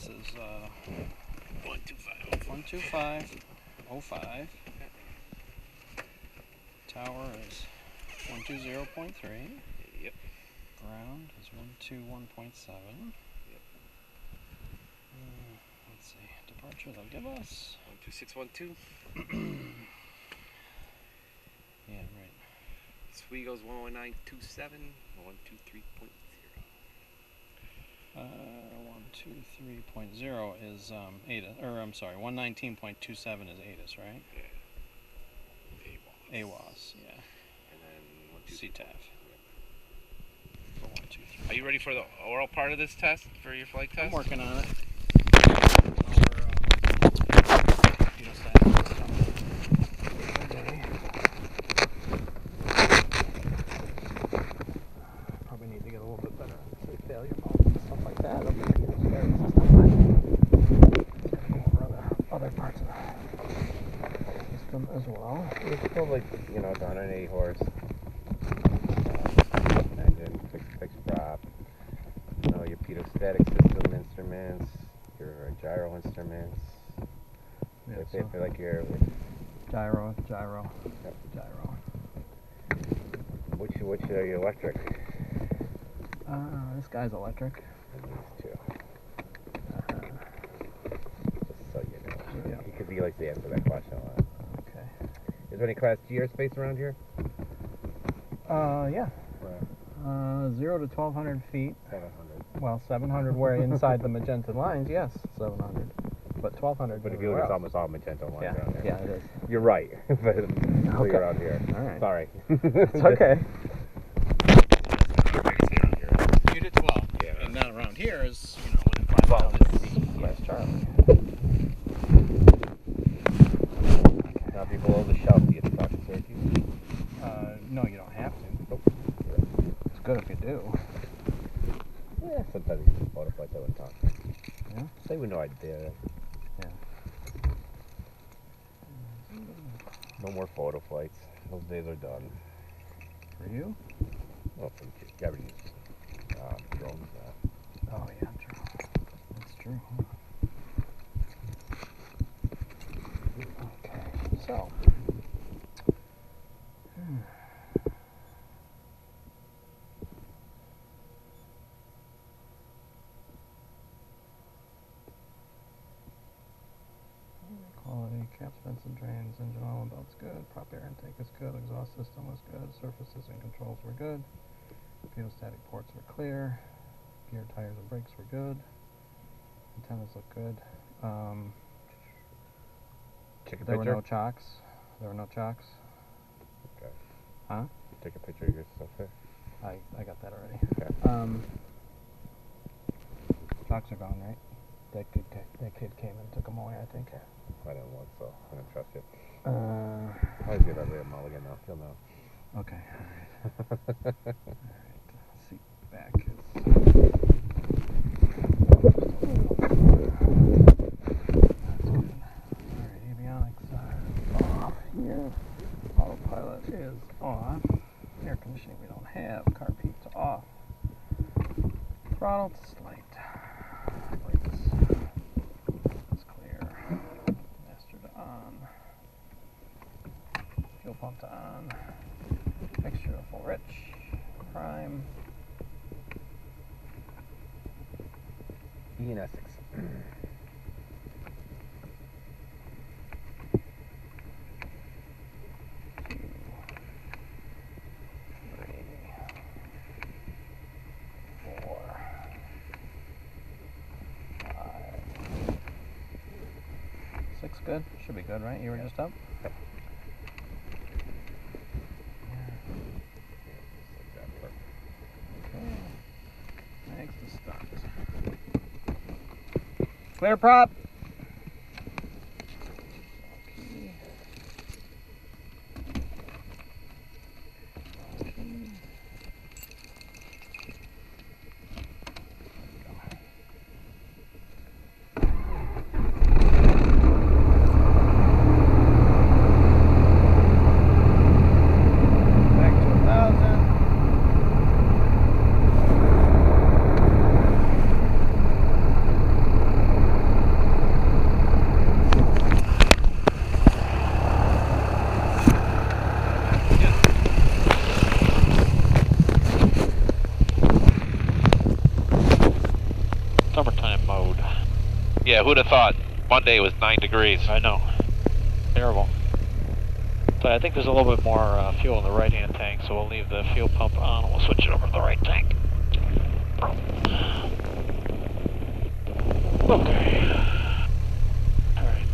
Response is 125.05. Tower is 120.3. Yep. Ground is 121.7. Yep. Let's see. Departure they'll give us 12612. Yeah, right. Sweet goes 11927. 123.0. 123.0 is ATIS, or I'm sorry, 119.27 is ATIS, right? Yeah. AWAS, yeah. And then CTAF. Yep. Are you ready for the oral part of this test, for your flight test? I'm working on it. Probably need to get a little bit better failure mode and stuff like that. It'll make it scary other parts of the system as well. It's still like, it's 180 horse. Engine, fixed prop. Your pedostatic system instruments, your gyro instruments. Yeah, They feel like your gyro. Yep. Gyro. Which are you electric? This guy's electric. And these two. Just so you know. Yeah. Because he likes to answer that question a lot. Okay. Is there any Class G airspace around here? Yeah. Right. 0 to 1,200 feet. 700. Well, 700 where inside the magenta lines, yes, 700. But 1,200. But if you look, it's almost all magenta lines around here. Yeah, it is. You're right. But Okay. you're out here. All right. Sorry. It's okay. 2 to 12. Yeah. And not around here is, within 5 miles of Class Charlie. Now, if you're below the shelf, do you have to talk to Syracuse? No, you don't have to. Nope. It's good if you do. Yeah, sometimes you just photo flights I wouldn't talk. Yeah? They would know I did it. Yeah. No more photo flights. Those days are done. For you? Well, for everything. Drones now. Oh, yeah, true. That's true. Okay, so. Quality, caps, vents and drains, engine oil and belt's good, prop air intake is good, exhaust system was good, surfaces and controls were good, pedostatic ports were clear, gear, tires and brakes were good, antennas look good. Take a There picture? were no chocks. Okay. Huh? Take a picture of your stuff there. I got that already. Okay. Chocks are gone, right? That kid came and took them away, I think. I didn't look, so I don't trust you. Uh, I'll give every mulligan now. He'll know. Okay, alright. Seat back is... That's good. Alright, avionics are off here. Autopilot is off. Air conditioning we don't have. Car peak's off. Throttle to slight. Brakes. That's clear. Master to on. Fuel pump to on. Mixture of full rich. Prime. E and Essex. 2, 3, 4, 5, 6 good? Should be good, right? You were just up? Yep. Okay. Next is start. Clear prop. Okay. Back to 1,000. Yeah, who'd have thought Monday was 9 degrees? I know. Terrible. So I think there's a little bit more fuel in the right-hand tank, so we'll leave the fuel pump on and we'll switch it over to the right tank. Okay. Alright,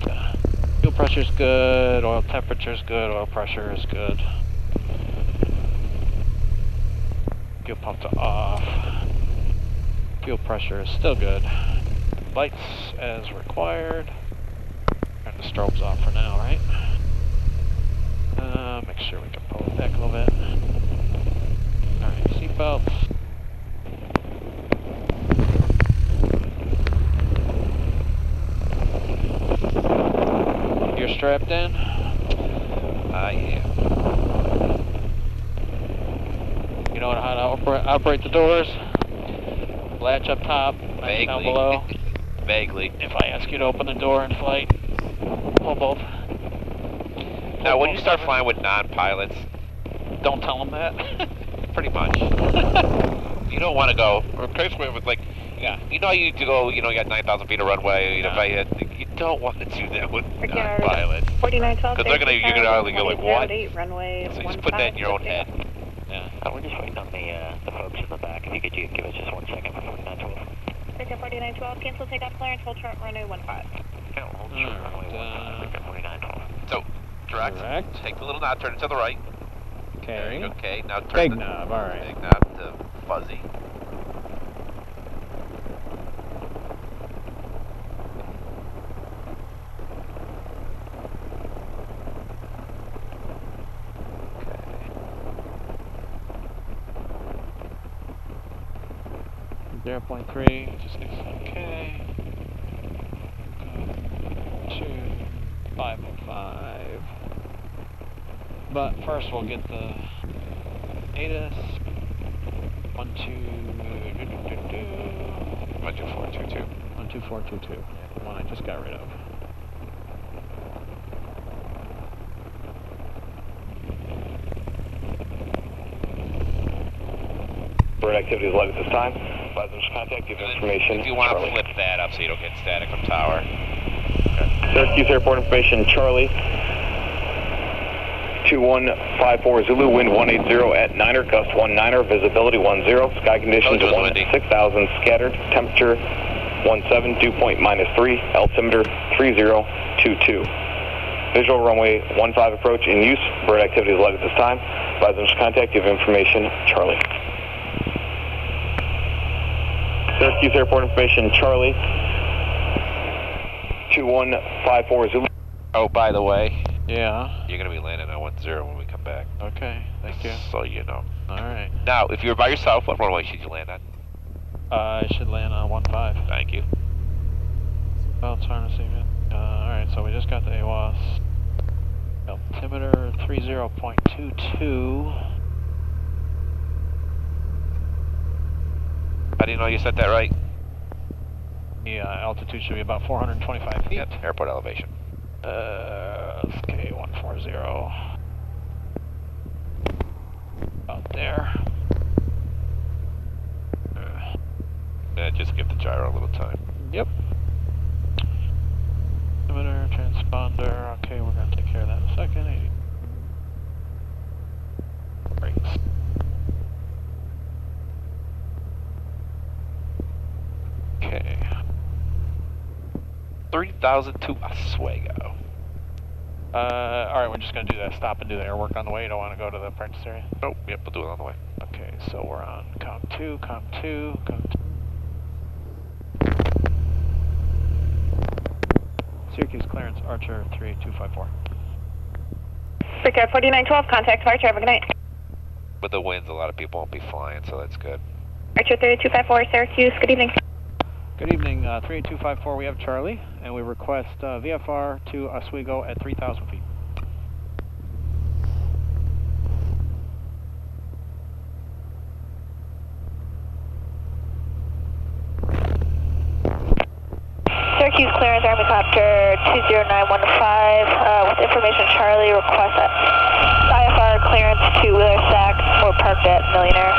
fuel pressure's good, oil temperature's good, oil pressure is good. Fuel pump to off. Fuel pressure is still good. Lights as required. Turn the strobes off for now, right? Make sure we can pull it back a little bit. Alright, seatbelts. You're strapped in? I am. You know how to operate the doors? Latch up top, latch down below. Vaguely. If I ask you to open the door in flight, pull both. Now, when you start flying with non-pilots, don't tell them that. pretty much. You don't want to go. Or with like, yeah. You know you need to go. You know you got 9,000 feet of runway. You know, Yeah. You don't want to do that with non-pilots. 4912. Because you're gonna either go like what? Runway So you just put that in your own head. Yeah. We're just waiting on the folks in the back. If you could give us just 1 second for 4912. Victor 4912, cancel takeoff clearance, hold short runway 15. Yeah, hold short runway 15, Victor 4912. So, direct. Take the little knob, turn it to the right. Okay. Okay, now turn Big the knob, alright. big knob to fuzzy. Okay. 0.3, just okay. 505. But first we'll get the ATIS. 12422. 12422. The one I just got rid of. Bird activity is light at this time. Advise contact, give information. If you want Charlie. to flip that up so you don't get static from tower. Syracuse Airport information, Charlie. 2154 Zulu, wind 180 at 9er, gust 19er, visibility 10, sky conditions 6,000, scattered, temperature 17, dew point -3, altimeter 3022. Visual runway 15 approach in use, bird activity is light at this time. Advise contact, give information, Charlie. Syracuse Airport information, Charlie. 2154 Zulu. Oh, by the way, Yeah. you're going to be landing on 10 when we come back. Okay, thank you. So you know. Alright. Now, if you were by yourself, what runway should you land on? I should land on 15. Thank you. Belts harnessing it. Alright, so we just got the AWAS. Altimeter 30.22. How do you know you set that right? The altitude should be about 425 feet. Yep, airport elevation. Okay, 140. About there. Just give the gyro a little time. Yep. Limiter, transponder. Okay, we're going to take care of that in a second. 80. Brakes. Okay. 3,000 to Oswego. Alright, we're just going to do that. Stop and do the air work on the way. You don't want to go to the practice area? Nope, yep, we'll do it on the way. Okay, so we're on count 2, count 2, count 2. Syracuse clearance, Archer 3254. Victor 4912, contact departure, have a good night. With the winds, a lot of people won't be flying, so that's good. Archer 3254, Syracuse, good evening. Good evening, 38254, we have Charlie, and we request VFR to Oswego at 3,000 feet. Syracuse clearance, Armycopter 20915, with information Charlie, request IFR clearance to Wheeler Stack, we're parked at Millionaire.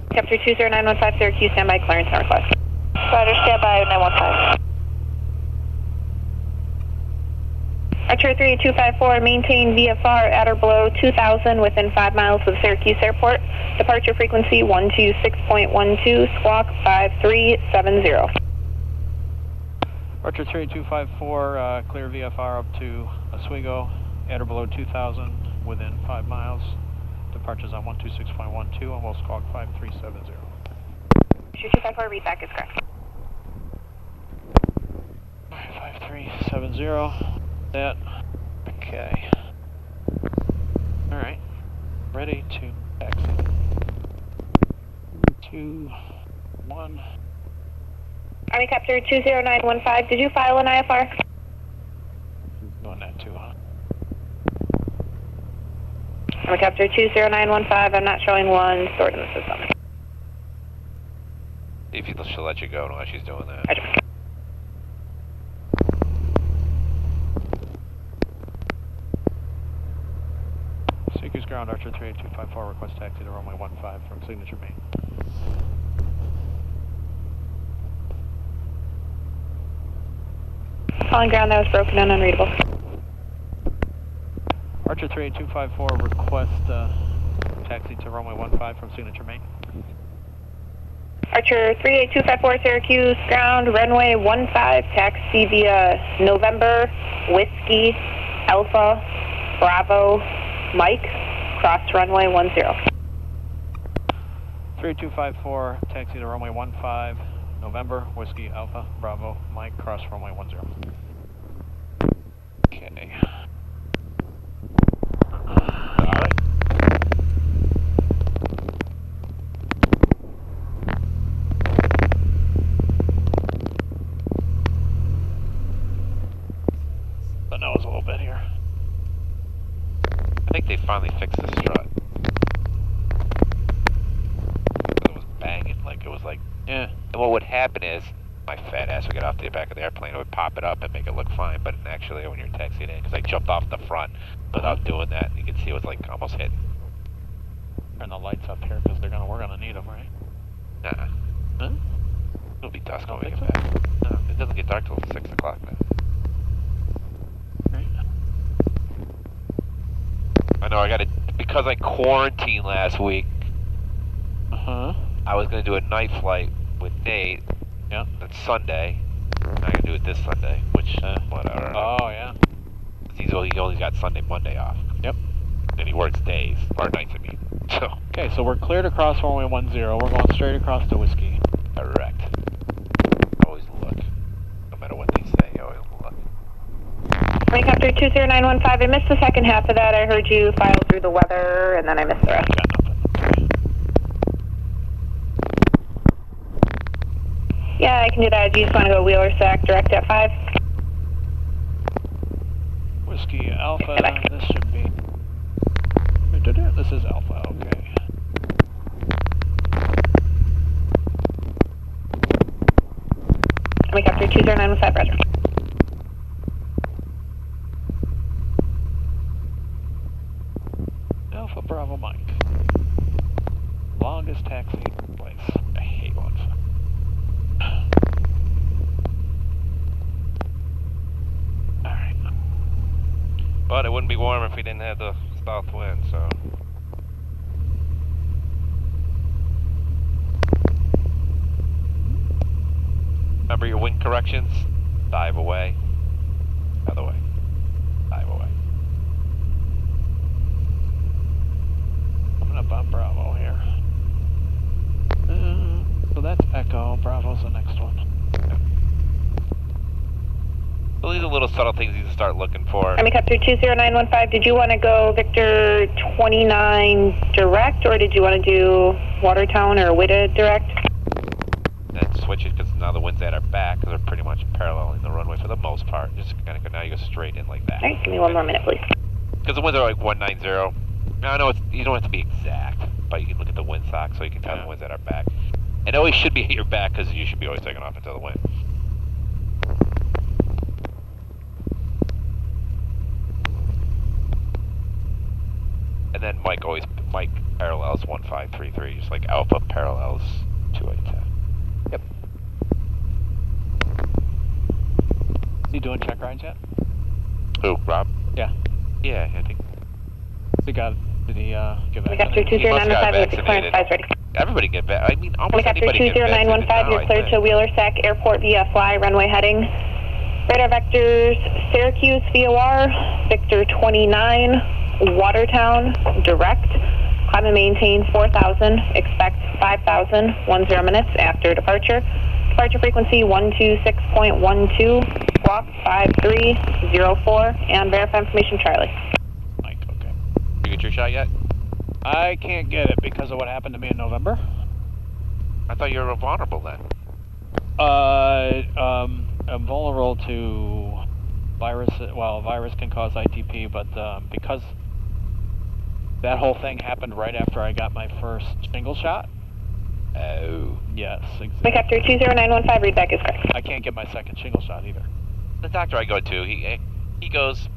Capture 20915, Syracuse, standby clearance and request. Roger, standby 915. Archer 38254, maintain VFR at or below 2,000 within 5 miles of Syracuse Airport. Departure frequency 126.12, squawk 5370. Archer 3254, clear VFR up to Oswego, at or below 2,000 within 5 miles. Departures on 126.12 and we'll squawk 5370. Archer 254, read back is correct. 5370. That. Okay. Alright. Ready to taxi. 2, 1. Army Copter 20915, did you file an IFR? Doing that too, huh? Army Copter 20915, I'm not showing one stored in the system. See if she'll let you go while she's doing that. Roger. Syracuse ground, Archer 38254, request taxi to runway 15 from signature main. Calling ground, that was broken and unreadable. Archer 38254, request taxi to runway 15 from signature main. Archer 38254, Syracuse ground, runway 15, taxi via November, Whiskey, Alpha, Bravo, Mike, cross runway 10. 3254, taxi to runway 15, November, Whiskey, Alpha, Bravo, Mike, cross runway 10. Okay. Alright. The nose a little bit here. I think they finally fixed the strut. It was banging, like it was like, Yeah. and what would happen is, my fat ass would get off the back of the airplane, it would pop it up and make it look fine, but actually when you're taxiing in, because I jumped off the front without doing that, you can see it was like almost hitting. Turn the lights up here because we're gonna need them, right? Nah. Huh? It'll be dusk Don't when we think get back. No, it doesn't get dark till 6 o'clock, man. Right. I know, because I quarantined last week, Uh-huh. I was going to do a night flight with Nate. Yeah. That's Sunday. I'm not going to do it this Sunday, which, whatever. Oh, yeah. He only got Sunday, Monday off. Yep. And he works days, or nights, I mean. So. Okay, so we're cleared across runway 10. We're going straight across to Whiskey. Correct. Always look. No matter what they say, always look. Helicopter 20915, I missed the second half of that. I heard you file through the weather, and then I missed the rest. Got nothing. Yeah, I can do that. Do you just want to go Wheeler Sac direct at 5? Whiskey Alpha, Quebec. this should be... This is Alpha, okay. Helicopter 20915, roger. Alpha Bravo Mike. Longest taxi place. I hate ones. Alright. But it wouldn't be warm if we didn't have the south wind, so. Remember your wind corrections? Dive away. Other way. Dive away. Coming up on Bravo here. So that's Echo. Bravo's the next one. So these are little subtle things you can start looking for. Helicopter 20915, did you want to go Victor 29 direct, or did you want to do Watertown or Whitted direct? Then switch it because now the wind's at our back because they're pretty much paralleling the runway for the most part. Just kind of go, now you go straight in like that. All right, give me one more minute, please. Because the winds are like 190. Now I know you don't have to be exact, but you can look at the wind sock so you can tell the wind's at our back. And it always should be at your back because you should be always taking off into the wind. And then Mike parallels 1533, just like Alpha parallels 2810. Yep. Is he doing check rides yet? Who, Rob? Yeah. Yeah, I think. Did he get Helicopter vaccinated? 2095 with the clearance vaccinated. size ready. Everybody get I mean, almost Helicopter anybody get vaccinated 20915, now, you're I cleared think. to Wheeler Sac Airport via fly runway heading. Radar vectors Syracuse VOR, Victor 29, Watertown, direct. Climb and maintain 4,000, expect 5,000, 10 minutes after departure. Departure frequency 126.12, squawk 5304, and verify information Charlie. Mike, okay. You get your shot yet? I can't get it because of what happened to me in November. I thought you were vulnerable then. I'm vulnerable to virus. Well, virus can cause ITP, but because that whole thing happened right after I got my first shingle shot. Oh. Yes, exactly. Helicopter 20915, readback is correct. I can't get my second shingle shot either. The doctor I go to, he goes,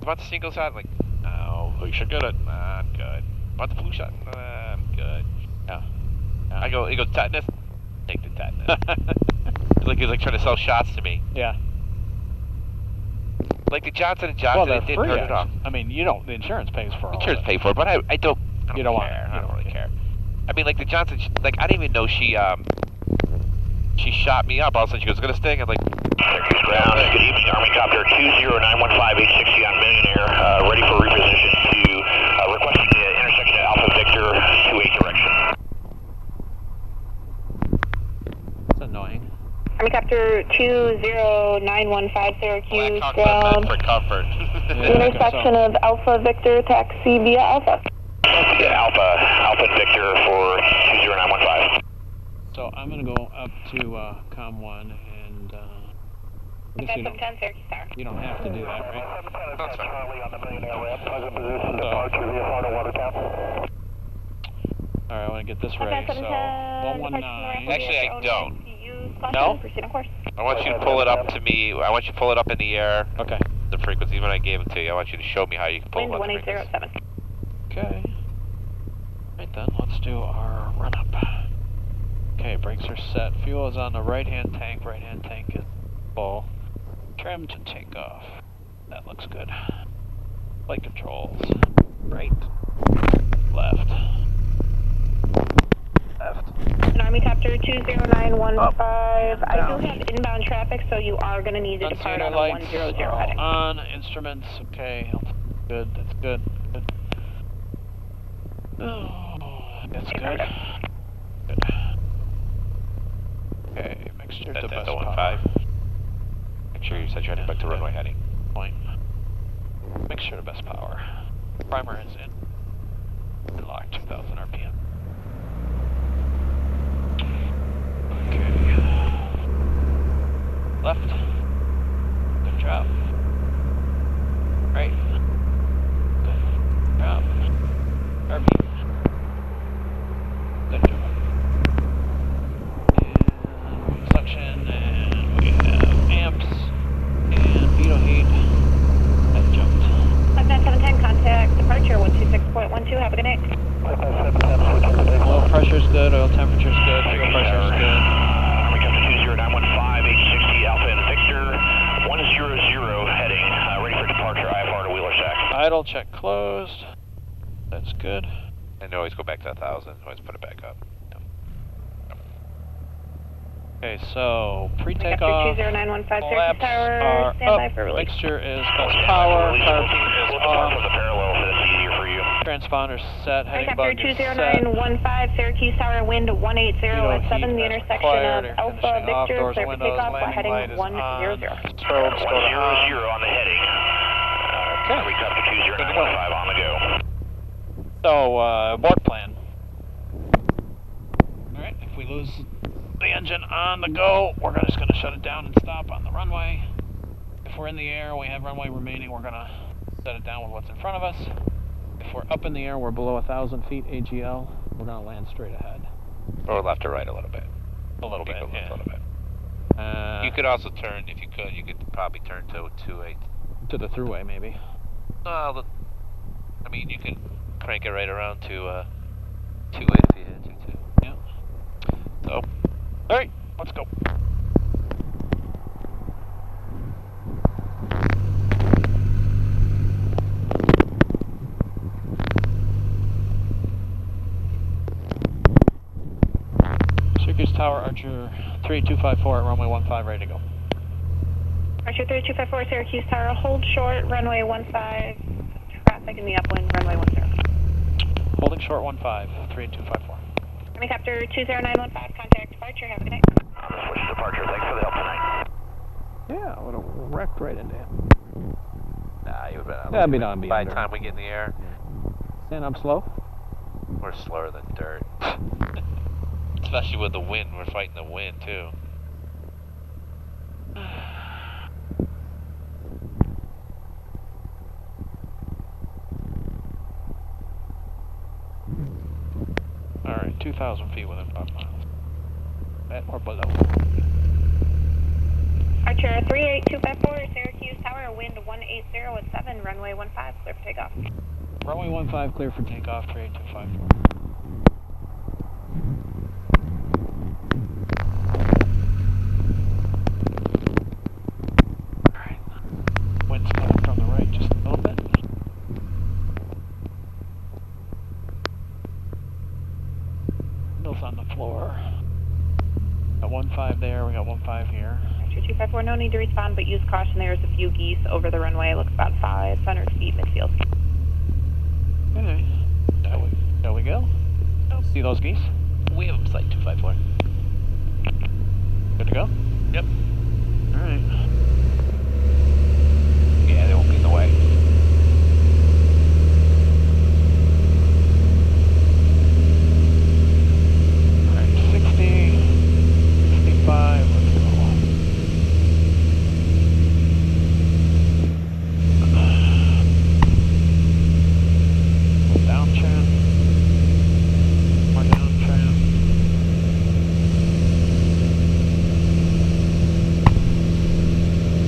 want the single shot? I'm like, no, you should get it. Nah, I'm good. Want the flu shot? Nah, I'm good. Yeah. He goes, tetanus? Take the tetanus. He's like trying to sell shots to me. Yeah. Like the Johnson & Johnson, Well, it they're didn't free. hurt at all. I mean, you don't. The insurance pays for all. Insurance of it. pay for it, but I don't You don't want care. it. I don't really care. I mean, like the Johnson, like I didn't even know she shot me up. All of a sudden she goes, "It's gonna sting." I'm like, Syracuse ground. Good evening, Army Copter 20915 860 on Millionaire, ready for reposition to requesting the intersection at Alpha Victor 28 direction. It's annoying. Helicopter 20915, Syracuse Blackhawks ground. for comfort. Yeah. Intersection of Alpha Victor, taxi via Alpha. Yeah, Alpha Victor for 20915. So I'm gonna go up to COM1 and I guess you don't have to do that, right? That's fine. Alright, I want to get this ready. So 119. Actually, I don't. No? I want you to pull it up to me. I want you to pull it up in the air. Okay. The frequency when I gave it to you. I want you to show me how you can pull Wind it up. 1807. Okay. Right then, let's do our run up. Okay, brakes are set. Fuel is on the right-hand tank. Right-hand tank is full. Trim to take off. That looks good. Flight controls. Right. Left. Left. An Army Copter 20915. I do have inbound traffic, so you are going to need to depart on a 100 heading. On. Instruments. Okay. Good. That's good. Good. Oh, that's good. Good. Okay, mixture to best power. Make sure you set your heading back to runway heading. Point. Mixture to best power. Primer is in. Lock 2000 RPM. Okay. Left. Good job. Right. Good job. RP. Good job. And suction, and we have amps, and veto heat. That jumped. 59710, contact departure 126.12. Have a good night. Oil pressure's good, oil temperature's good, fuel pressure's good. Army Copter 20915 860 Alpha and Victor 100 heading, ready for departure IFR to Wheeler Sac. Idle check closed. That's good. And always go back to 1,000. Always put it back up. Okay, so pre-takeoff, 20915, flaps Syracuse Tower, are standby up, for release. mixture is best power, carb is We'll depart from off, the parallel so that's easier for you. transponder's set, heading Helicopter bug is set. 20915, Syracuse Tower, wind 180 at 7, the intersection of Alpha Victor, Doors, clear for windows, takeoff, landing heading light is 100. on. Strobes go to 100 on. on the heading. Army Copter 20915 on the go. So, abort plan. Alright, if we lose the engine on the go, we're just going to shut it down and stop on the runway. If we're in the air, we have runway remaining, we're going to set it down with what's in front of us. If we're up in the air, we're below 1,000 feet AGL, we're going to land straight ahead. Or left or right a little bit. A little bit, Left yeah. a little bit. You could also turn, if you could, you could probably turn to 28. To the thruway, maybe. I mean, you could crank it right around to 28 if you had to, too. Yeah. So, Alright, let's go. Syracuse Tower, Archer 3254 at runway 15, ready to go. Archer 3254, Syracuse Tower, hold short, runway 15, traffic in the upwind, runway 10. Holding short 15, 3254. Helicopter 20915, contact departure, have a good night. Switch departure, thanks for the help tonight. Yeah, I would have wrecked right into him. Nah, you would have Yeah, I'd be done, be by under. the time we get in the air, Stand up slow. we're slower than dirt. Especially with the wind, we're fighting the wind too. Alright, 2,000 feet within 5 miles. At or below. Archer 38254, Syracuse Tower, wind 180 at 7, runway 15, clear for takeoff. Runway 15, clear for takeoff, 38254. Alright. Wind's coming from the right just a little bit. Wheels on the floor. Got 15 there, we got 15 here. Archer 254, no need to respond, but use caution. There's a few geese over the runway. Looks about 500 feet midfield. Okay. There we go. See those geese? We have Site 254. Good to go? Yep. Alright. Yeah, they won't be in the way. Alright, 60, 65, let's go. Down trim. More down trim.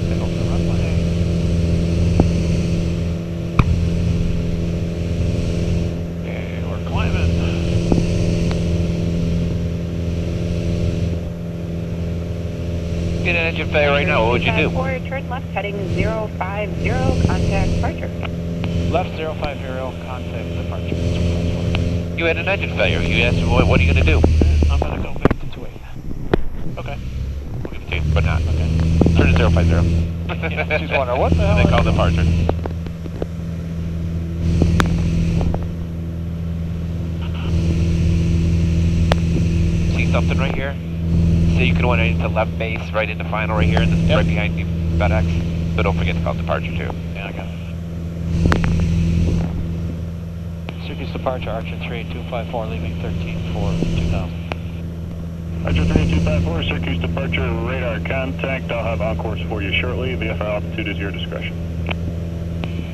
Pick up the runway. Okay, we're climbing. Get an engine failure right now, what would you do? 254, turn left, heading 050, contact departure. Left 050, contact departure. You had an engine failure. You asked me, what are you going to do? I'm gonna go back to 28. Okay. We'll give it to you, but not. Okay. Turn to 050. Yeah, she's wondering, what the hell They is call this? departure. See something right here? So you can went into left base, right into final right here, and this is Yep. right behind you, FedEx. But don't forget to call departure too. Yeah, I got it. Syracuse departure, Archer 38254, leaving 13-4-2000. Archer 3254, Syracuse departure, radar contact. I'll have on course for you shortly. VFR altitude is your discretion.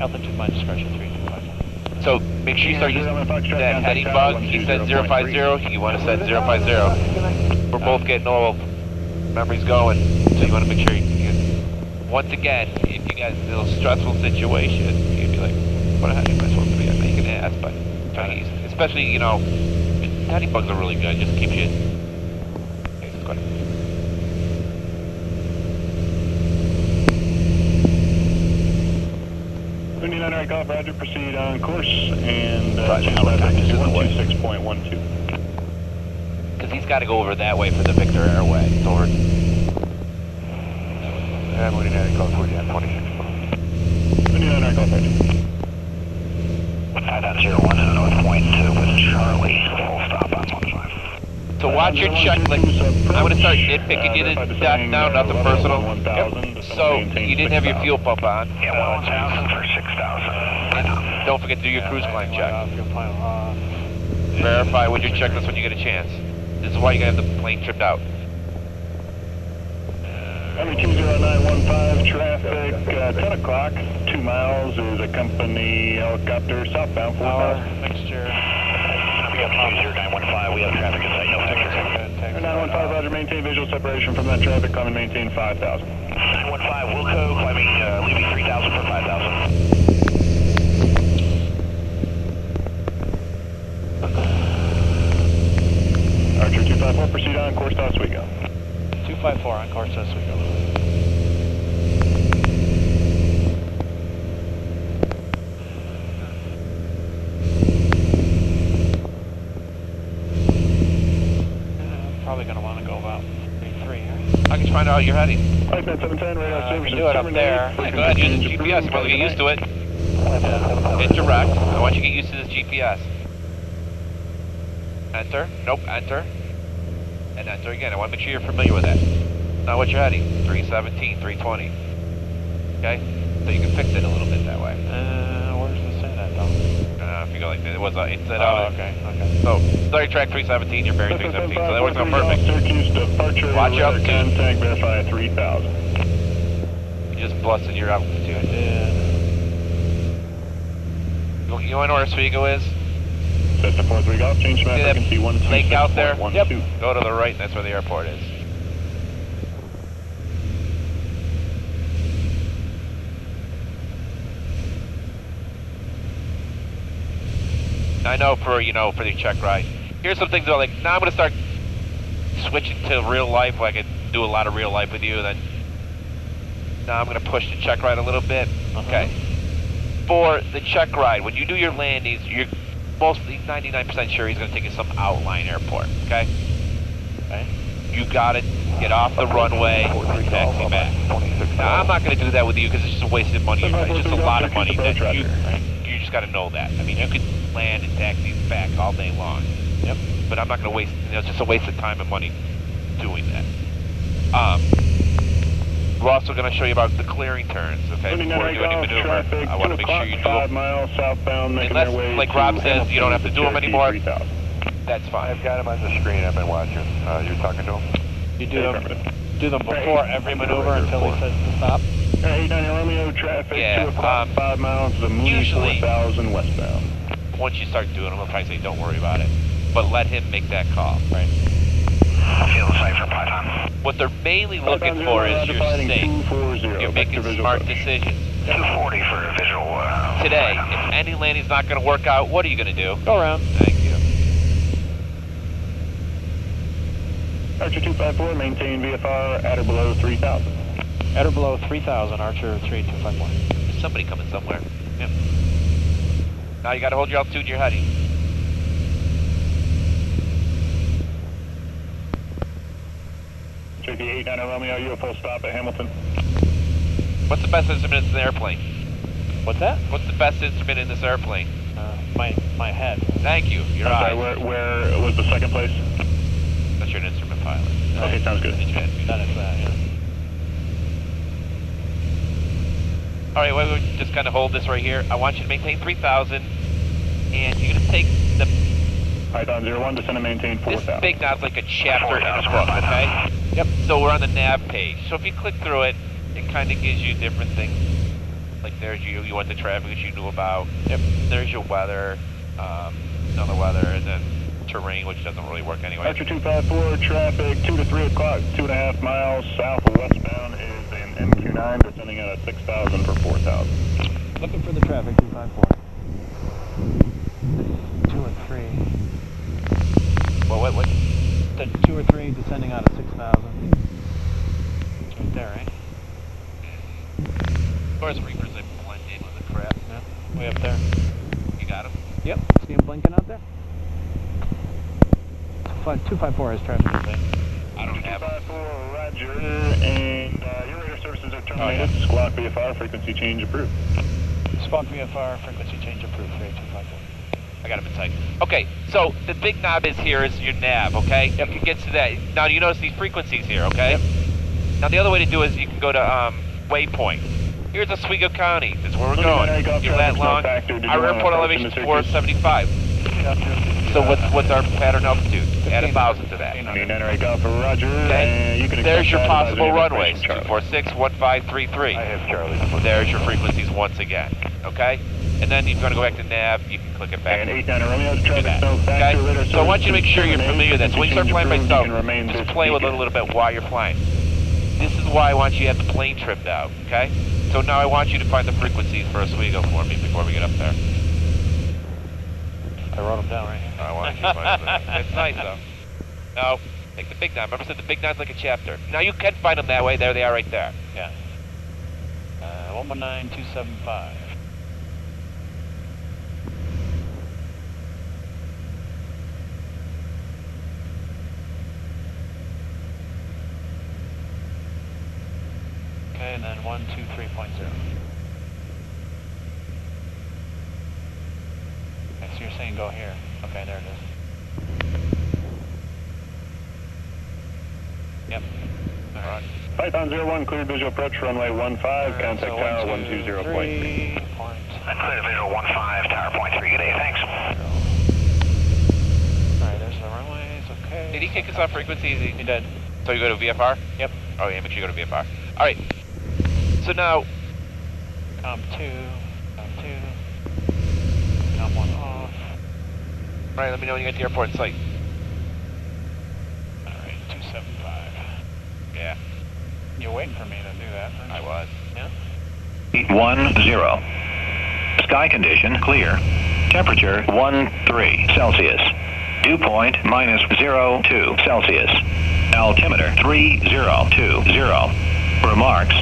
Altitude my discretion, 3254. So make sure you start using that heading bug. He said 050, you want to set 050. We're both getting old. Memory's going, so you want to make sure you can. Once again, if you guys in a stressful situation, you'd be like, what the heck am I supposed to be? I'm making ass, but trying to use it. Especially, you know, heading bugs are really good. Just keeps you. Okay, go ahead. Right, golf, Roger, proceed on course, and Roger, change left to 126.12. Because he's got to go over that way for the Victor Airway. It's over. I'm waiting at golf for you at 26. 29 right, golf, Roger. 5.01 to the north point with Charlie, full stop on 15. So watch your checklist. I'm going to start nitpicking you to death now, nothing personal. So, you didn't have your fuel pump on. Yeah, 1,000 for 6,000. Don't forget to do your cruise plan check. Fuel pile off. Verify with your checklist when you get a chance. This is why you got to have the plane tripped out. Army 20915, traffic, 10 o'clock, 2 miles is a company helicopter southbound 4 Power, miles. mixture. We have 20915, we have traffic in sight, no factors. 915, Roger, maintain visual separation from that traffic, climb and maintain 5,000. 915, Wilco, climbing, leaving 3,000 for 5,000. Archer 254, proceed on course to Oswego. 254 on course as we go. Probably going to gonna want to go about 3-3 here. I can find out you're heading. 710, radar I service can do it up there. Yeah, go ahead, use the GPS. You want to get used to it. Hit direct. I want you to get used to this GPS. Enter. Nope, enter. And enter again. I want to make sure you're familiar with that. Now what you're heading? 317, 320. Okay? So you can fix it a little bit that way. Where does it say that though? If you go like this, it was it said okay. So, starting track 317, you're bearing 317, so that works out perfect. Syracuse departure. Watch your altitude. Contact verify 3000. You just busted your altitude. You know where Oswego is? Set to 43 golf, change map, See that frequency 126.12. lake out there? Yep. Go to the right, and that's where the airport is. I know for the check ride. Here's some things though, like now I'm gonna start switching to real life, where I can do a lot of real life with you. Then now I'm gonna push the check ride a little bit. Okay. For the check ride, when you do your landings, you're mostly 99% sure he's gonna take you to some outline airport. Okay. Okay. You got it. Get off the runway and taxi back. Now I'm not gonna do that with you because it's just a wasted money. It's just a lot of money that you just gotta know that. I mean, you could land and taxis back all day long. Yep. But I'm not going to waste, it's just a waste of time and money doing that. We're also going to show you about the clearing turns, okay, before we do any maneuver. I want to make sure you do 5 miles southbound, making their way unless, like Rob says, you don't have to do them anymore. That's fine. I've got him on the screen. I've been watching. You're talking to him? You do them before every maneuver until he says to stop? 890 Romeo, traffic, 2 o'clock, 5 miles, the Mooney usually 4000 westbound. Once you start doing them, he'll probably say, don't worry about it. But let him make that call, right? Field safe for Python. What they're mainly looking for is you're safe. You're making smart decisions. 240 for a visual. Today, if any landing's not going to work out, what are you going to do? Go around. Thank you. Archer 254, maintain VFR at or below 3000. At or below 3000, Archer 3251. There's somebody coming somewhere. Yep. Now you got to hold your altitude, you're heading. Cherokee 890 Romeo, UFO stop at Hamilton. What's the best instrument in this airplane? What's that? What's the best instrument in this airplane? My head. Thank you. Your eyes. Sorry, where was the second place? That's your instrument pilot. Okay, sounds good. That is that, yeah. All right, we'll just kind of hold this right here. I want you to maintain 3,000, and you're going to take the... Python 01, descend and maintain 4,000. This big knob's like a chapter in a book, okay? Yep. So we're on the nav page. So if you click through it, it kind of gives you different things. Like there's you want the traffic which you knew about. Yep. There's your weather, another weather, and then terrain, which doesn't really work anyway. Archer 254, traffic 2 to 3 o'clock, 2.5 miles south westbound is in MQ9, descending at 6,000 for 4,000. Looking for the traffic, 254. 2 or 3. What? The 2 or 3 descending out of 6,000. Right there, right? Of course, Reapers, they blend in with the crap. Yeah, way up there. You got him? Yep, see him blinking out there? 254 has traffic today. I don't have him. 254, roger, and your radar services are terminated. Squawk VFR, frequency change approved. Squawk VFR, frequency change approved, 3254. I got him in sight. Okay, so the big knob is here is your nav, okay? Yep. You can get to that. Now you notice these frequencies here, okay? Yep. Now the other way to do it is you can go to waypoint. Here's Oswego County. That's where we're going. You're that long. Our airport elevation is 475. So what's our pattern altitude? Add 1,000 to that. I mean, enter Golf for Roger. Okay. You can there's your possible runways. 246, 1533. I have Charlie. There's your frequencies once again. Okay? And then you're going to go back to nav. You can click it back. And 890 Romeo, traffic no factor. Okay? So I want you to make sure you're familiar with that. So when you start flying by yourself, just play with it a little bit while you're flying. This is why I want you to have the plane trimmed out. Okay? So now I want you to find the frequencies for Oswego for me before we get up there. I wrote them down right here. I want you to find them. It's nice though. No, take the big nine. Remember I said the big nine's like a chapter. Now you can find them that way. There they are right there. Yeah. 119275. and then 123.0. Okay, so you're saying go here. Okay, there it is. Yep. All right. Python 01, clear visual approach, runway 15, contact tower 120.3. Clear visual 15, tower point 3. Good day, thanks. Alright, there's the runways, okay. Did he kick us off frequencies? He did. So you go to VFR? Yep. Oh yeah, make sure you go to VFR. Alright. So now, Com 2, Com 2, Com 1 off. alright, let me know when you get to the airport in sight. Alright, 275. Yeah, You're waiting for me to do that, huh? I was. Yeah? 10. Sky condition clear. Temperature 13 Celsius. Dew point -02 Celsius. Altimeter 3020. Remarks.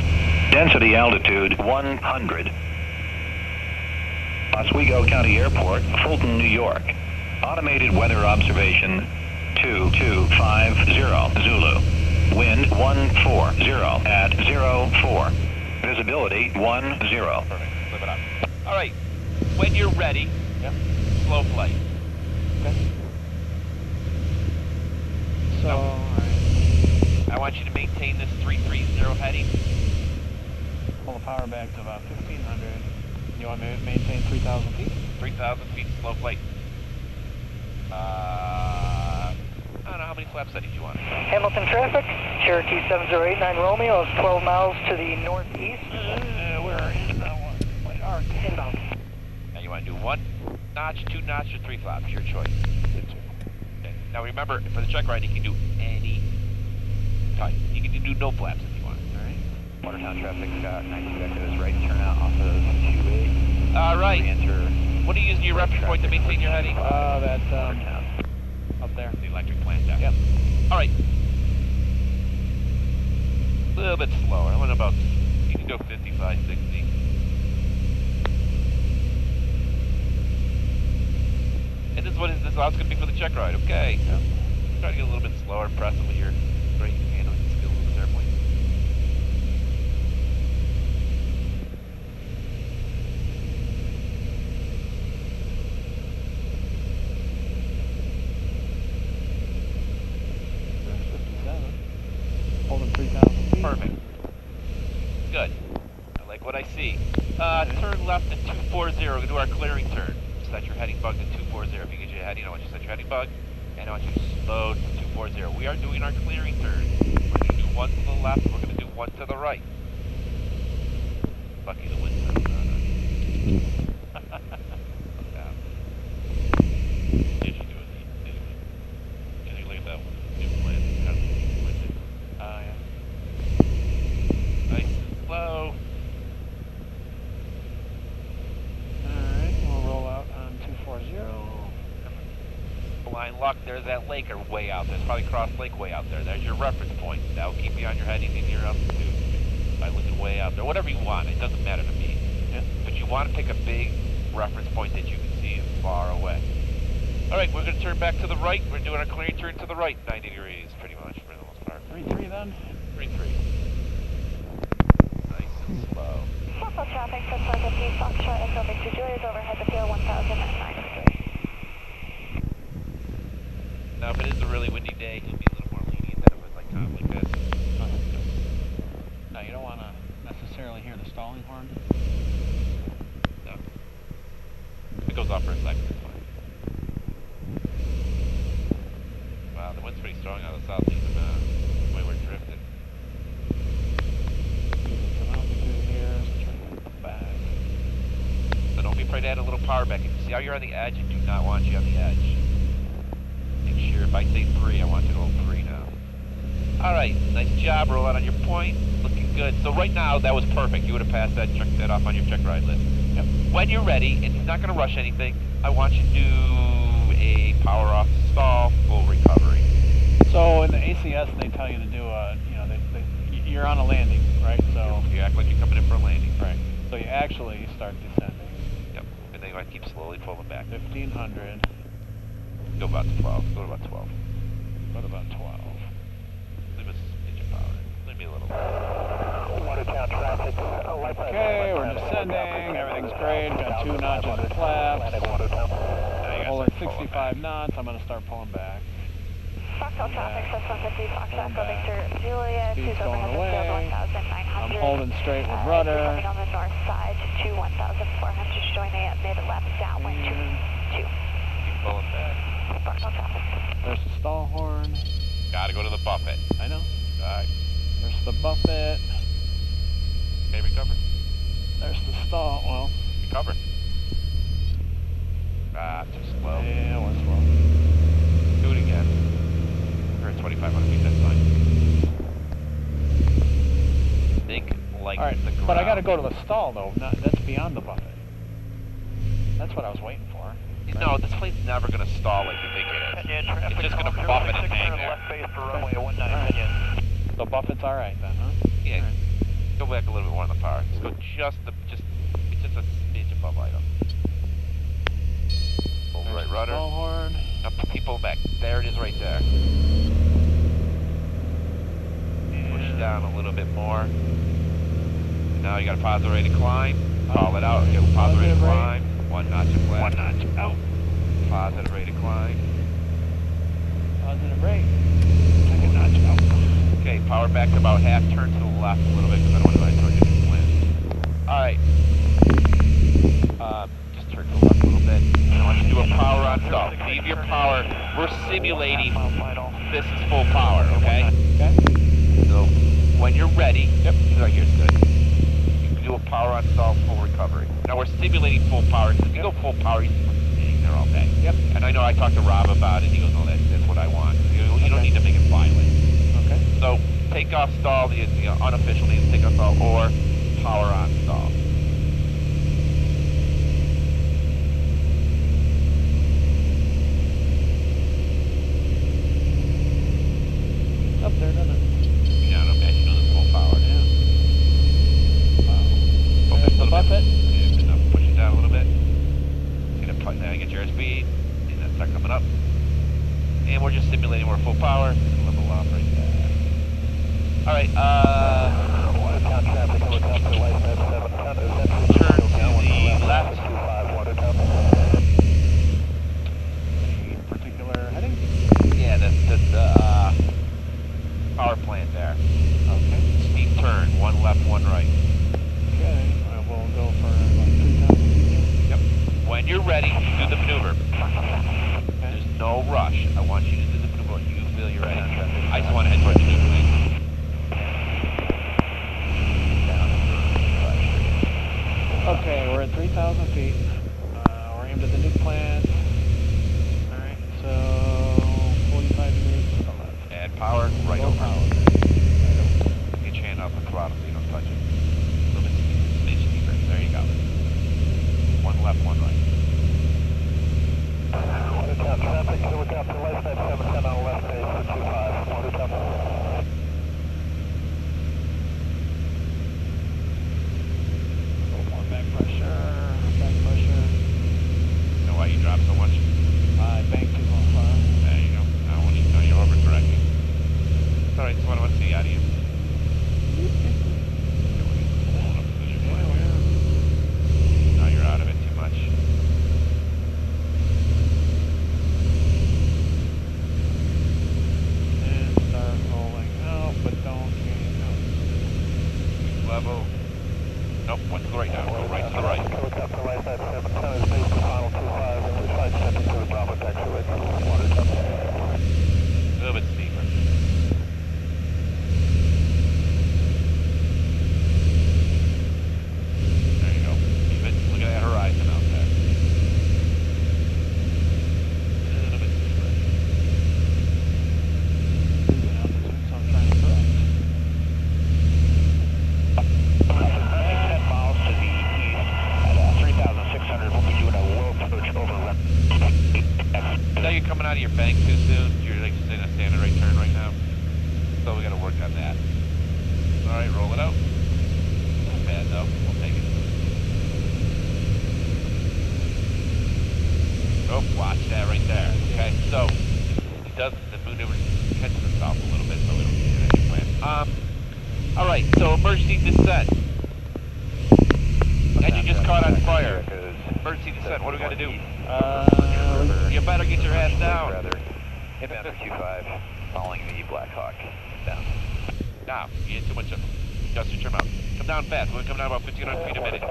Density altitude 100. Oswego County Airport, Fulton, New York. Automated weather observation 2250 Zulu. Wind 140 at 04. Visibility 10. Perfect. Flip it up. Alright, when you're ready, Yep. slow flight. Okay. So, alright. I want you to maintain this 330 heading. Pull the power back to about 1500. You want me to maintain 3,000 feet? 3,000 feet, slow flight. I don't know, how many flap settings you want? Hamilton traffic, Cherokee 7089 Romeo is 12 miles to the northeast. We're inbound. Wait, arc. Inbound. Now you want to do 1 notch, 2 notch, or 3 flaps, your choice. Okay. Now remember, for the check ride, you can do any type. You can do no flaps if you want. Alright? Watertown traffic, 92 exit is right, turn out off of 28. Alright. Re-enter. What are you using your reference point to maintain your heading? That, up there. The electric plant down. Yep. Alright. A little bit slower. I want about, you can go 55, 60. And this is what this is how it's going to be for the check ride. Okay. Yep. Try to get a little bit slower, impressive with your great handling skills with this airplane. Holding 3,000 feet. Perfect. Good. I like what I see. Turn left at 240. We're going to do our clearing turn. Set your heading bug to 240. If you get your heading, I want you to set your heading bug. And I want you to slow to 240. We are doing our clearing turn. We're going to do 1 to the left. We're going to do 1 to the right. Lucky the wind. Did you do it? Did you look at that one? New plan. Kind of windy. Yeah. Nice and slow. Alright, we'll roll out on 240. Blind luck, there's that lake or way out there. It's probably Cross Lake way out there. There's your reference point. That'll keep you on your heading and your altitude by looking way out there. Whatever you want, it doesn't matter to me. Yeah. But you want to pick a big reference point that you can see far away. Alright, we're going to turn back to the right. We're doing our clearing turn to the right, 90 degrees, pretty much, for the most part. 3-3 then? 3-3. Nice and slow. Local traffic, Foxtrot P, Foxtrot Echo Victor Julia's overhead the field 1093. Now, if it is a really windy day, he'll be a little more lenient than if it's like calm like this. Now, you don't want to necessarily hear the stalling horn. No. It goes off for a second, it's fine. Wow, the wind's pretty strong out of the southeast, the way we're drifting. Some altitude here, so try to get back. So don't be afraid to add a little power back. If you see how you're on the edge, I do not want you on the edge. Make sure if I say 3, I want you to go 3 now. Alright, nice job. Roll out on your point. Looking good. So right now, that was perfect. You would have passed that, checked that off on your check ride list. Yep. When you're ready, and you're not going to rush anything, I want you to do a power off stall, full recovery. So in the ACS, they tell you to do you're on a landing, right? So You act like you're coming in for a landing. right. So you actually start descending. Yep. And then you want to keep slowly pulling back. 1500. Go about 12. Go to about 12. What about 12? Leave us engine power. Leave me a little. Watertown traffic. grade, got 2 notches of flaps. Pulling 65 knots, I'm going to start pulling back. Foxtrot traffic, sus 150, Foxtrot, go Victor, Juliet, Speed's 2's going overhead the away. field 1,900. I'm holding straight with rudder. Coming on the north side to 1,400, showing a mid-left downwind 2. Keep pulling back. Foxtrot traffic. There's the stall horn. Gotta go to the buffet. I know. Alright. There's the buffet. Okay, recover. There's the stall. Well, Recover. Ah, too slow. yeah, it was slow. Do it again. We're at 2,500 feet, that's fine. Think like Alright, the ground. but I gotta go to the stall though. That's beyond the buffet. That's what I was waiting for. Right? No, this plane's never gonna stall like you think it is. It's just gonna buffet and hang there. Left base for runway 19. So buffet's alright then, huh? Yeah. Alright. Go back a little bit more on the power. Just go just a smidge above idle. Pull There's right the rudder. stall horn. Up, people back. There it is right there. Push down a little bit more. Now you got a positive rate of climb. Call it out. Get a positive rate of climb. 1 notch of flat. 1 notch out. Positive rate of climb. Positive rate. 2nd notch out. Okay, power back to about half. Turn to the left a little bit because I don't want to throw you in the wind. Alright. Just turn to the left a little bit. I want you to do a power on stall. Leave your power. We're simulating this is full power, okay? Okay. So when you're ready, right here's good. You can do a power on stall, full recovery. Now we're simulating full power. So if you go full power, you're sitting there all day. Yep. And I know I talked to Rob about it. He goes, "Oh, that's what I want." You don't need to make it violent. Okay. So take off stall. The unofficial needs to take off stall or power on stall. Up there, doesn't it? Yeah, no, man, you know this full power. Yeah. Wow. Focus There's a the little buffet. bit. Yeah, enough. Push it down a little bit. Now get your airspeed. And then start coming up. And we're just simulating we're full power. And level off right there. Alright, turn to the left. Any particular heading? Yeah, the power plant there. Okay. Steep turn. 1 left, 1 right. Okay. I will go for like 3,000 feet. Yep. When you're ready, do the maneuver. Okay. There's no rush. I want you to do the maneuver when you feel you're ready. I just want to head towards the maneuver lane. Okay, we're at 3,000 feet. We're aimed at the nuke plant. Alright, so 45 degrees to the left. Add power, right Low over. power. Get your hand off the throttle so you don't touch it. A little bit smidge deeper. There you go. 1 left, 1 right. Traffic, look out to left side 710 on left base for 25. More back pressure. Back pressure. You know why you drop so much? I banked too far. There you go. Now when you know you're overcorrecting. It's alright, so what I want to see out of you. Now you're out of it too much. And start rolling out, but don't gain out. Level. Nope, what's the right now? Go right to the right. Look out to right side 710 is base to final 25 and we flight 72 Bravo taxi with water top. A little bit steeper. There you go. Keep it. Look at that horizon out there. A little bit steeper. Losing altitude, so I'm trying to correct. 10 miles to the east at 3,600. We'll be doing a low approach over Now you're coming out of your bank too soon. You're like just in a standard right turn right now. So we gotta work on that. Alright, roll it out. Not bad though. We'll take it. Oh, watch that right there. Okay, so he does the maneuver catches himself a little bit, so we don't need any plan. Alright, so emergency descent. Engine just caught on fire. Emergency descent, what do we gotta do? You better get your ass down. Inbound for 25, following the Black Hawk. Down. Now, you get too much of them. Adjust your trim out. Come down fast. We're gonna come down about 1,500 feet a minute.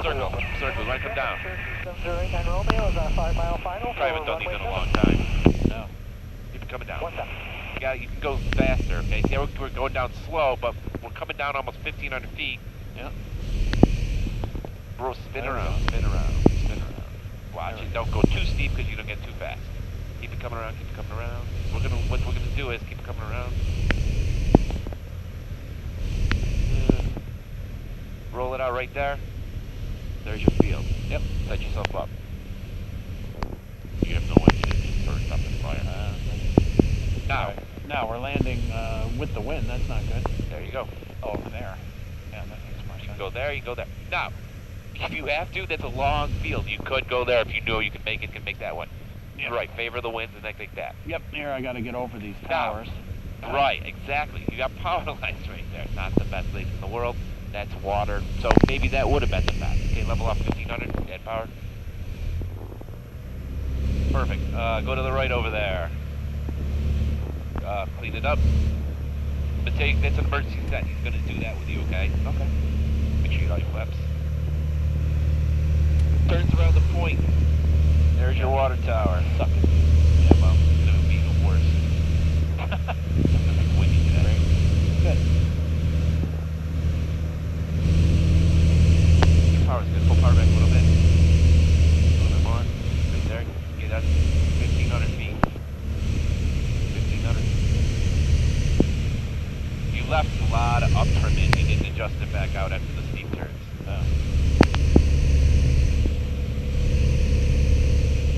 Circle. We wanna come down. Private don't need it in a long time. No. Keep it coming down. You can go faster, okay? See how we're going down slow, but we're coming down almost 1,500 feet. Yep. Bro, spin around. Watch it. Don't go too steep because you don't get too fast. Keep it coming around. What we're gonna do is keep it coming around. Roll it out right there. There's your field. Yep. Set yourself up. You have no engine. Just burst up in fire. Now we're landing with the wind. That's not good. There you go. Oh, over there. Yeah, that makes more sense. You go there. Now, if you have to, that's a long field. You could go there if you know you can make it. Can make that one. Yep. Right. Favor the winds and things like that. Yep. Here I got to get over these towers. Right. Exactly. You got power lines right there. Not the best place in the world. That's water. So maybe that would have been the best. Okay, level off 1,500. Dead power. Perfect. Go to the right over there. Clean it up. But that's an emergency set. He's going to do that with you, okay? Okay. Make sure you get all your flaps. Turns around the point. There's your water tower. Suck it. Yeah, well, it's going to be even worse. It's going to be windy today. Good. Your power's good. Pull power back a little bit. A little bit more. Right there. Okay, that's 1,500 feet. 1,500. You left a lot of up trim in. You didn't adjust it back out after the steep turns.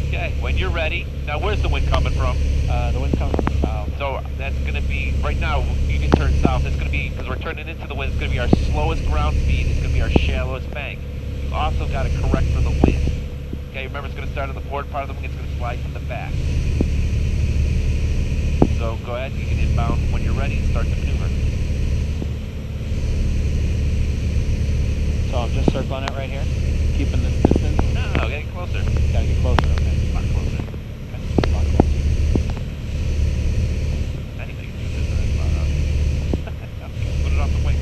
Okay, when you're ready. Now, where's the wind coming from? The wind coming from the south. So that's going to be, right now, you can turn south. It's going to be, because we're turning into the wind, it's going to be our slowest ground speed. It's going to be our shallowest bank. You also got to correct for the wind. Okay, remember it's going to start on the forward part of the wing. It's going to slide from the back. So go ahead, you can inbound when you're ready and start the maneuver. So I'm just circling it right here, keeping this distance. No, getting closer. Gotta get closer, okay. A lot closer. Okay, a lot closer. Anybody can do this in that spot, huh? Okay, put it off the wing.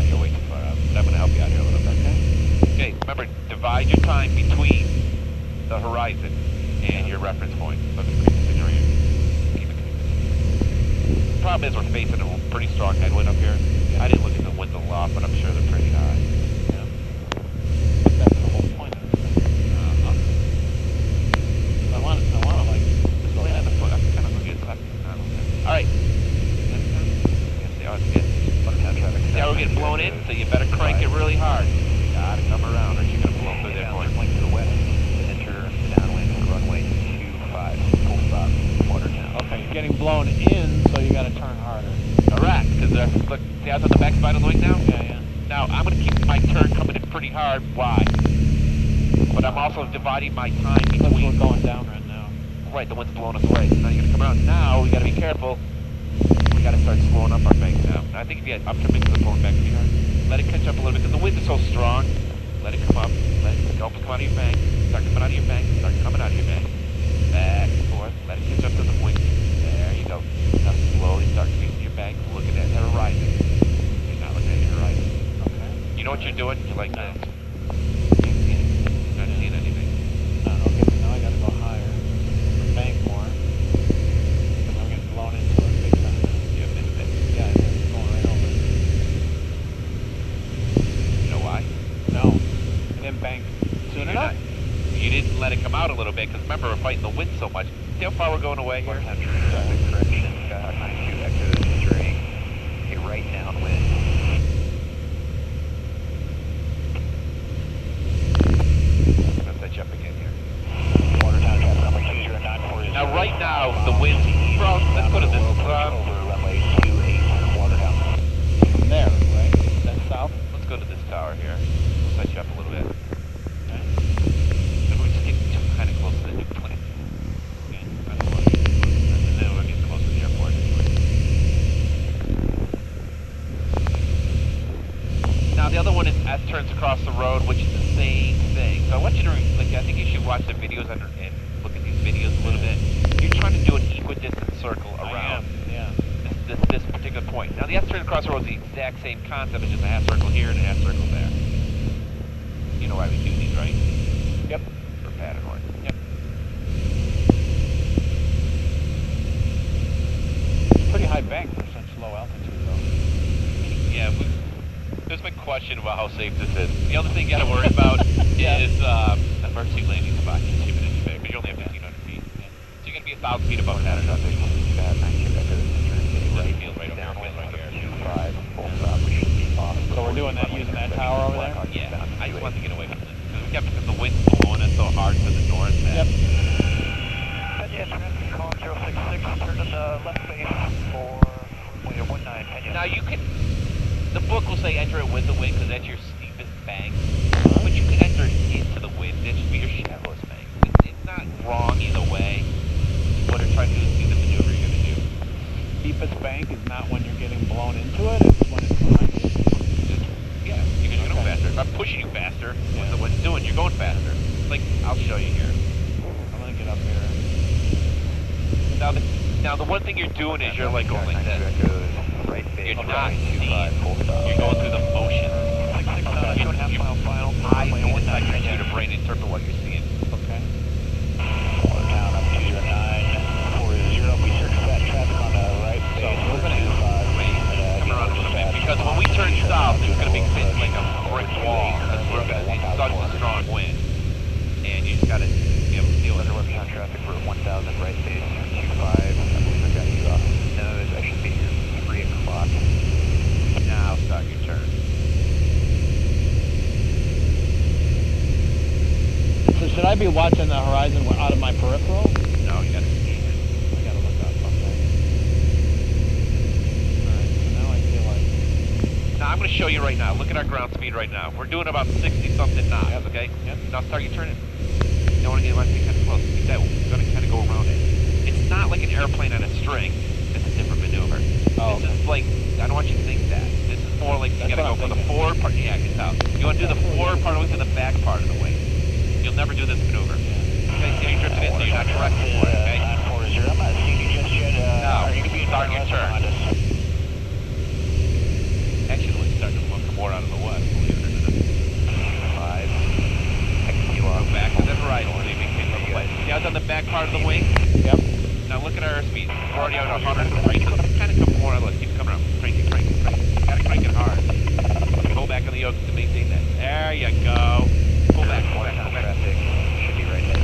You're way too far out, but I'm going to help you out here a little bit. Okay, remember, divide your time between the horizon and your reference point. So just keep it in. Keep it. The problem is we're facing a pretty strong headwind up here. I didn't look at the winds a lot, but I'm sure they're pretty high. Yeah. That's the whole point of this thing. I want to like slow down. I'm kind of looking at that. All right. See how we're getting blown in? So you better crank it really hard. You gotta come around or you're gonna blow through that point. Link to the west. Enter downwind runway 25. Full stop. Watertown. Okay, you're getting blown in, so you got to turn harder. Correct, because look, see how it's on the back side of the wing now? Yeah. Now, I'm going to keep my turn coming in pretty hard. Why? But I'm also dividing my time Because between... we're going down right now. Right, the wind's blowing us away. So now you're going to come around. Now, we got to be careful. We got to start slowing up our bank now. I think if you had up trim into the pulling back pretty hard, let it catch up a little bit, because the wind is so strong. Let it come up. Don't come out of your bank. Start coming out of your bank. Start coming out of your bank. Back and forth. Let it catch up to the point. There you go. Now slowly start facing your bank. Looking at the horizon. You're not looking at your horizon. Okay. You know what you're doing? You're like No. this. You're not seeing anything. Okay, so now I got to go higher. Bank more. Because I'm getting blown into it big time. You have missed it. Yeah, it's going right over it. You know why? No. I didn't bank soon enough. You didn't let it come out a little bit, because remember, we're fighting the wind so much. See how far we're going away here? Traffic correction. 92 exit steering. A right downwind. I'm going to set you up again here. Watertown traffic runway 2094. Now, right now, the wind... Bro, let's go to this. Over runway 28 Watertown. There, right? That's south? Let's go to this tower here. We'll set you up a little bit. Okay. Maybe we just get kind of close to the new plant. Okay. across the road, which is the same thing. So I want you to, like, I think you should watch the videos and look at these videos a little bit. You're trying to do an equidistant circle around this particular point. Now the S turn across the road is the exact same concept, it's just a half circle here and a half circle there. You know why we do these, right? Yep. For pattern horn. Yep. Pretty high bank for such low altitude, though. Yeah, there's been question about how safe this is. The other thing you got to worry about is emergency landing spot. Just keep it in your bag, because you only have 1,500 feet. Yeah. So you're going to be 1,000 feet above pattern. So we're doing that using that tower over there? Yeah, I just wanted to get away from this. Because the wind's blowing it so hard to the north. Yep. Yes, call 066, turn to the left base for 19. Now you can, the book will say enter it with the wind because that's your steepest bank. But you can enter it into the wind, that should be your shallowest bank. It's not wrong either way. What they're trying to do is see the maneuver you're going to do. Deepest bank is not when you're getting blown into it, it's when it's behind you. Yeah, you're going to go faster. If I'm pushing you faster, what it's doing, you're going faster. Like, I'll show you here. I'm going to get up here. Now the one thing you're doing is you're like going like this. You're not seeing. You're going through the motions. I need to type you to brain interpret what you're seeing. Okay. Down up 20940. We search that traffic on the right base. So we're going to come around a little bit because when we turn south, it's going to be like a brick wall. It's such a strong wind, and you just got to be able to deal with it. Working on traffic for 1,000 right base 25. I believe I got you off. No, I should be here 3 o'clock. Now start your turn. So should I be watching the horizon out of my peripheral? No, you got to see it. I got to look up. Okay. Alright, so now I feel like... Now I'm going to show you right now. Look at our ground speed right now. We're doing about 60-something knots, okay? Yep. Now start your turn. You don't want to get kind of close. Keep that. We're going to kind of go around it. It's not like an airplane on a string. It's a different maneuver. Oh, this is like, I don't want you to think that. This is more like you got to go for the forward part. Yeah, I can tell. You want to do the forward part of the way to the back part of the wing. You'll never do this maneuver. Okay, see how you drifted in, so you're not directed for it, okay? 940. I'm not seeing you just yet. Now, are you going to be start your turn. Actually, the wind's starting to look more out of the west, believe it or not. 5. Go back to the horizon, so you can get the place. See how it's on the back part of the wing? Yep. Now look at our airspeed. We're already on 100. Right? So it's kind of come more or less. Keep coming up. Crank it. You gotta crank it hard. Pull back on the yoke to maintain that. There you go. Pull back. Traffic should be right there.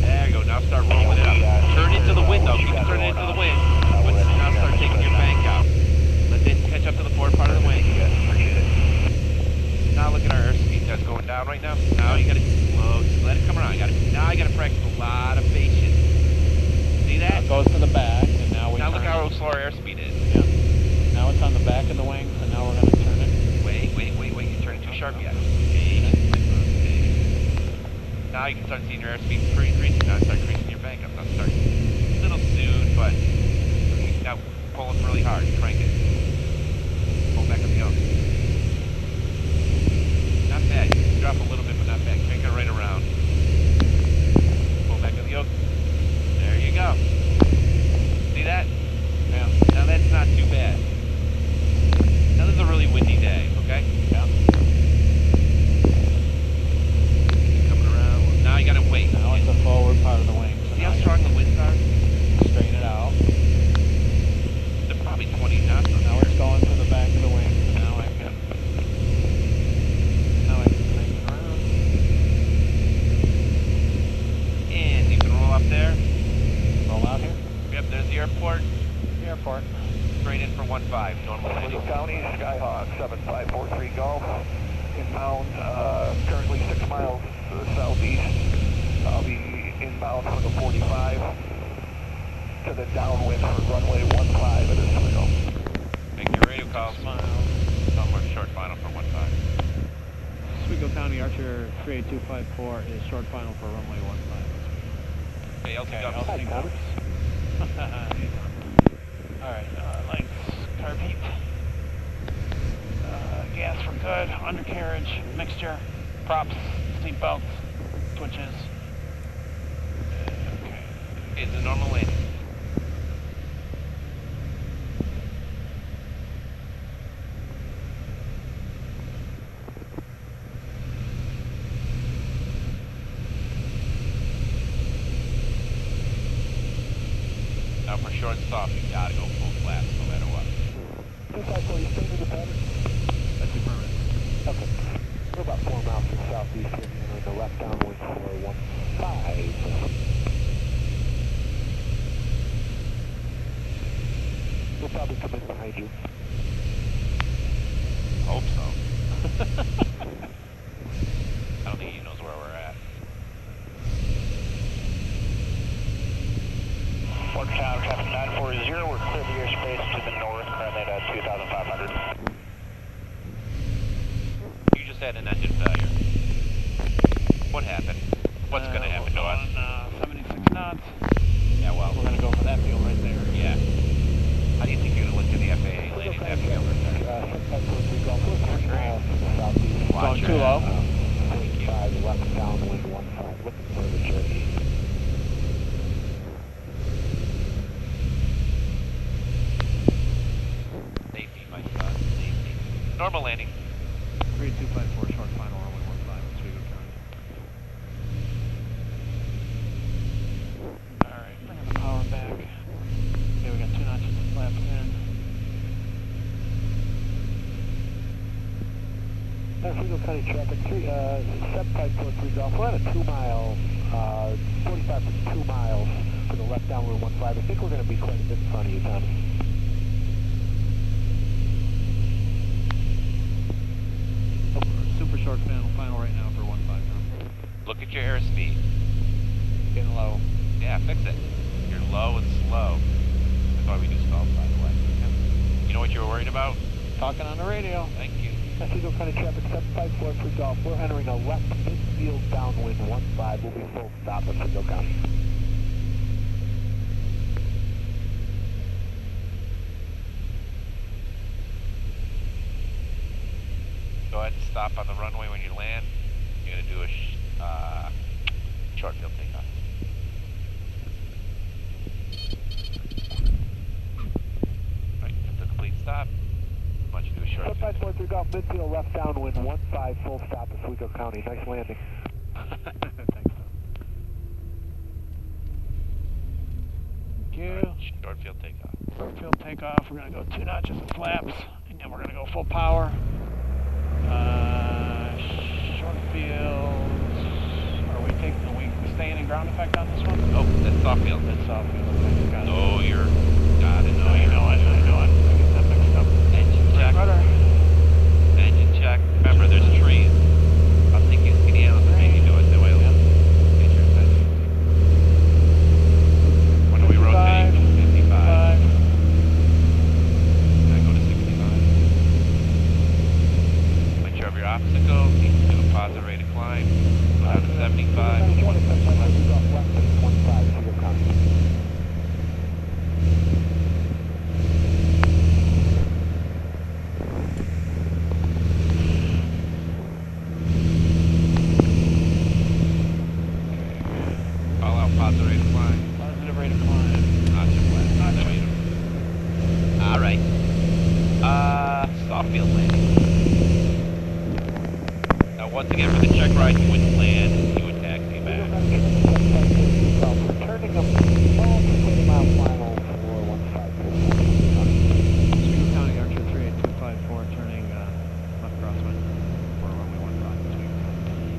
There you go. Now start rolling it up. Turn into the wind though. Keep it turning into the wind. But now start taking your bank out. Let it catch up to the forward part of the wing. Now look at our airspeed that's going down right now. Now you gotta slow, just let it come around. Now you gotta practice a lot of patience. See that? It goes to the back, and now we Now turn look it. how slow our airspeed is. Yeah. Now it's on the back of the wing, so now we're going to turn it. Wait. You're turning too sharp yet. Now you can start seeing your airspeed increasing. Now start increasing your bank up. Now start a little soon, but now pull it really hard. Crank it. Pull back on the yoke. Not bad. You can drop a little bit, but not bad. Crank it right around. Pull back on the yoke. There you go. See that? Yeah. Now that's not too bad. Now this is a really windy day, okay? Yeah. Coming around. Now you gotta wait. Now it's the forward part of the wing. So see how strong the winds are? Straighten it out. They're probably 20 knots. Now it's going to the back of the wing, so now I can crank it around. And you can roll up there. Roll out here. Yep, there's the airport. Airport. Straight in for 1-5. Normal landing. County, Skyhawk 7543 Golf. Inbound, currently 6 miles to the southeast. I'll be inbound for the 45 to the downwind for runway 15 at Israel. Make your radio calls. Somewhere short final for 1-5. Oswego County Archer 38254 is short final for runway 15. Okay, Okay, LCW. Alright, length, carb heat. good. Undercarriage, mixture, props, seat belts, switches. Okay. It's a normal landing. Now for short and soft, you gotta go full flaps no matter what. 254, you staying in the pattern? That's affirmative. Okay. We're about 4 miles to the southeast here, entering the left downwind for 15. We'll probably come in behind you. Hope so. I don't think he knows where we're at. Watertown, traffic 940, we're clear the airspace to the north, currently at 2,500. You just had an engine failure. What happened? What's gonna happen to us? 76 knots. Yeah, well, We're gonna go for that fuel right there. yeah. How do you think you're gonna look at the FAA landing that field right there? Going too low. 45 left downwind 15, looking for the journey. Safety, my son. Safety. Normal landing. 3254 short final runway 15, Oswego County. Alright, bringing the power back. Okay, we got 2 notches of flaps in. Oswego County traffic, 7543 Golf. We're at a 2 mile, 45 to 2 miles for the left downwind 15. I think we're going to be quite a bit in front of you, Tommy. Super short final right now for 15 now. Look at your airspeed. Getting low. Yeah, fix it. You're low and slow. That's why we do stalls, by the way. You know what you were worried about? Talking on the radio. Thank you. Oswego County traffic, 7543 Golf. We're entering a left midfield downwind 15. We'll be full stop at Oswego County. Go ahead and stop on the runway when you land. You're gonna do a short field takeoff. Right, that's a complete stop. Why don't you do a short field? 7543 Golf, midfield left downwind 15, full stop at Oswego County. Nice landing. Thanks. Thank you. Short field takeoff. Short field takeoff. We're gonna go 2 notches of flaps, and then we're gonna go full power. Short field. Are we staying in ground effect on this one? Oh, that's soft field. That's soft field. Okay, got it. Oh, you're. Got it. I know it. I get that mixed up. Engine check. Rudder. Engine check. Remember, there's trees. I'm thinking skinny animals are maybe do it that way. Get your attention. When do we rotate? 55. Then go to 65. Make sure of your obstacle. You can do a positive rate of climb. Go down to 75. All out positive rate of climb. Positive rate of climb. Notch of flat. Notch of weight. Alright. Soft field landing. Now once again for the check ride, you would land, you would taxi back. Turning up 20 mile final for 15. Oswego County Archer 38254 turning left crosswind for runway 15. Oswego County.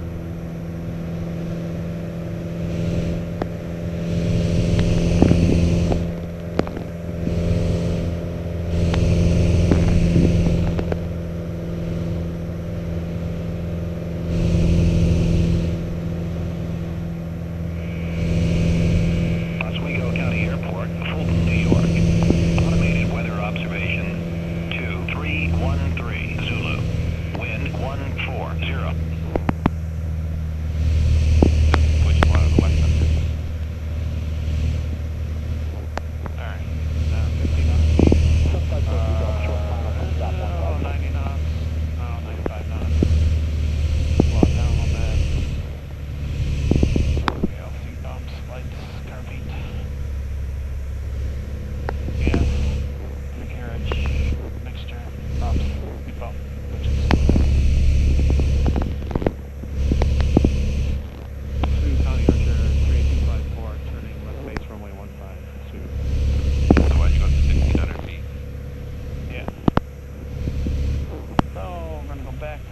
back to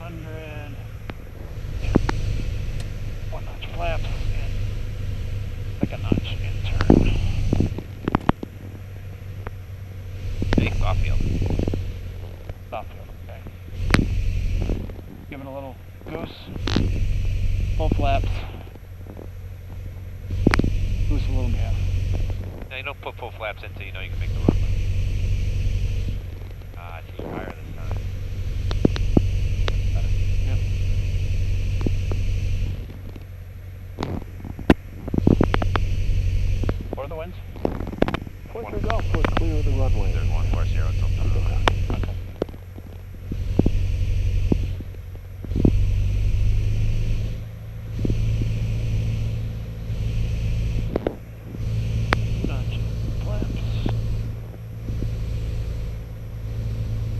1500. 1 notch flaps and second notch in turn. Hey, soft field. Soft field, okay. Give it a little goose. Full flaps. Goose a little gas. Now, you don't put full flaps in until you know you can make the runway. Ah, it's even higher this time. Better. Yep. What are the winds? Push it up, we're clear of the runway. There's 140 something. Okay. Notch flaps.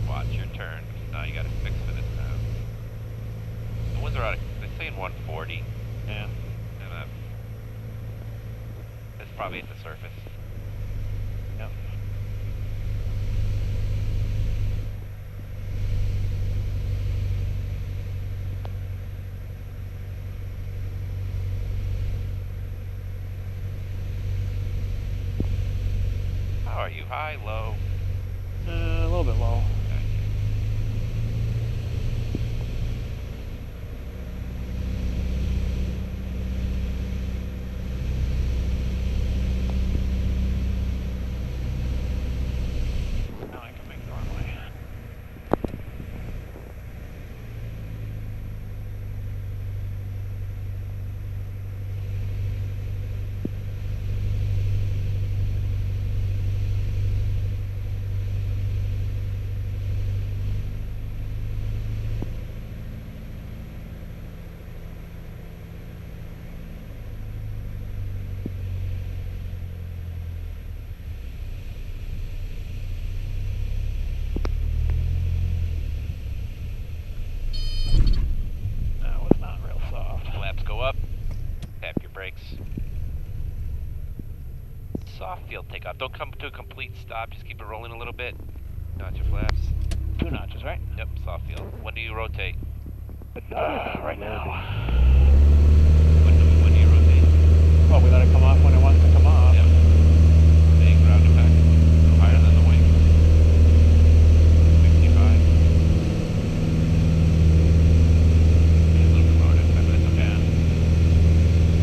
Watch your turn. Now you gotta fix for this now. The winds are out. They're saying 140. Yeah. And it's probably at the surface. Yep. How are you? High, low? A little bit low. Now I can make the runway. That was not real soft. Flaps go up. Tap your brakes. Soft field takeoff. Don't come to a complete stop. Just keep it rolling a little bit. Notch your flaps. 2 notches, right? Yep, soft field. When do you rotate? Right now. When do you rotate? Well, we let it come off when it wants to come off. Yep. Big ground effect. No higher than the wing. 65. A little bit lower than 10 minutes of gas.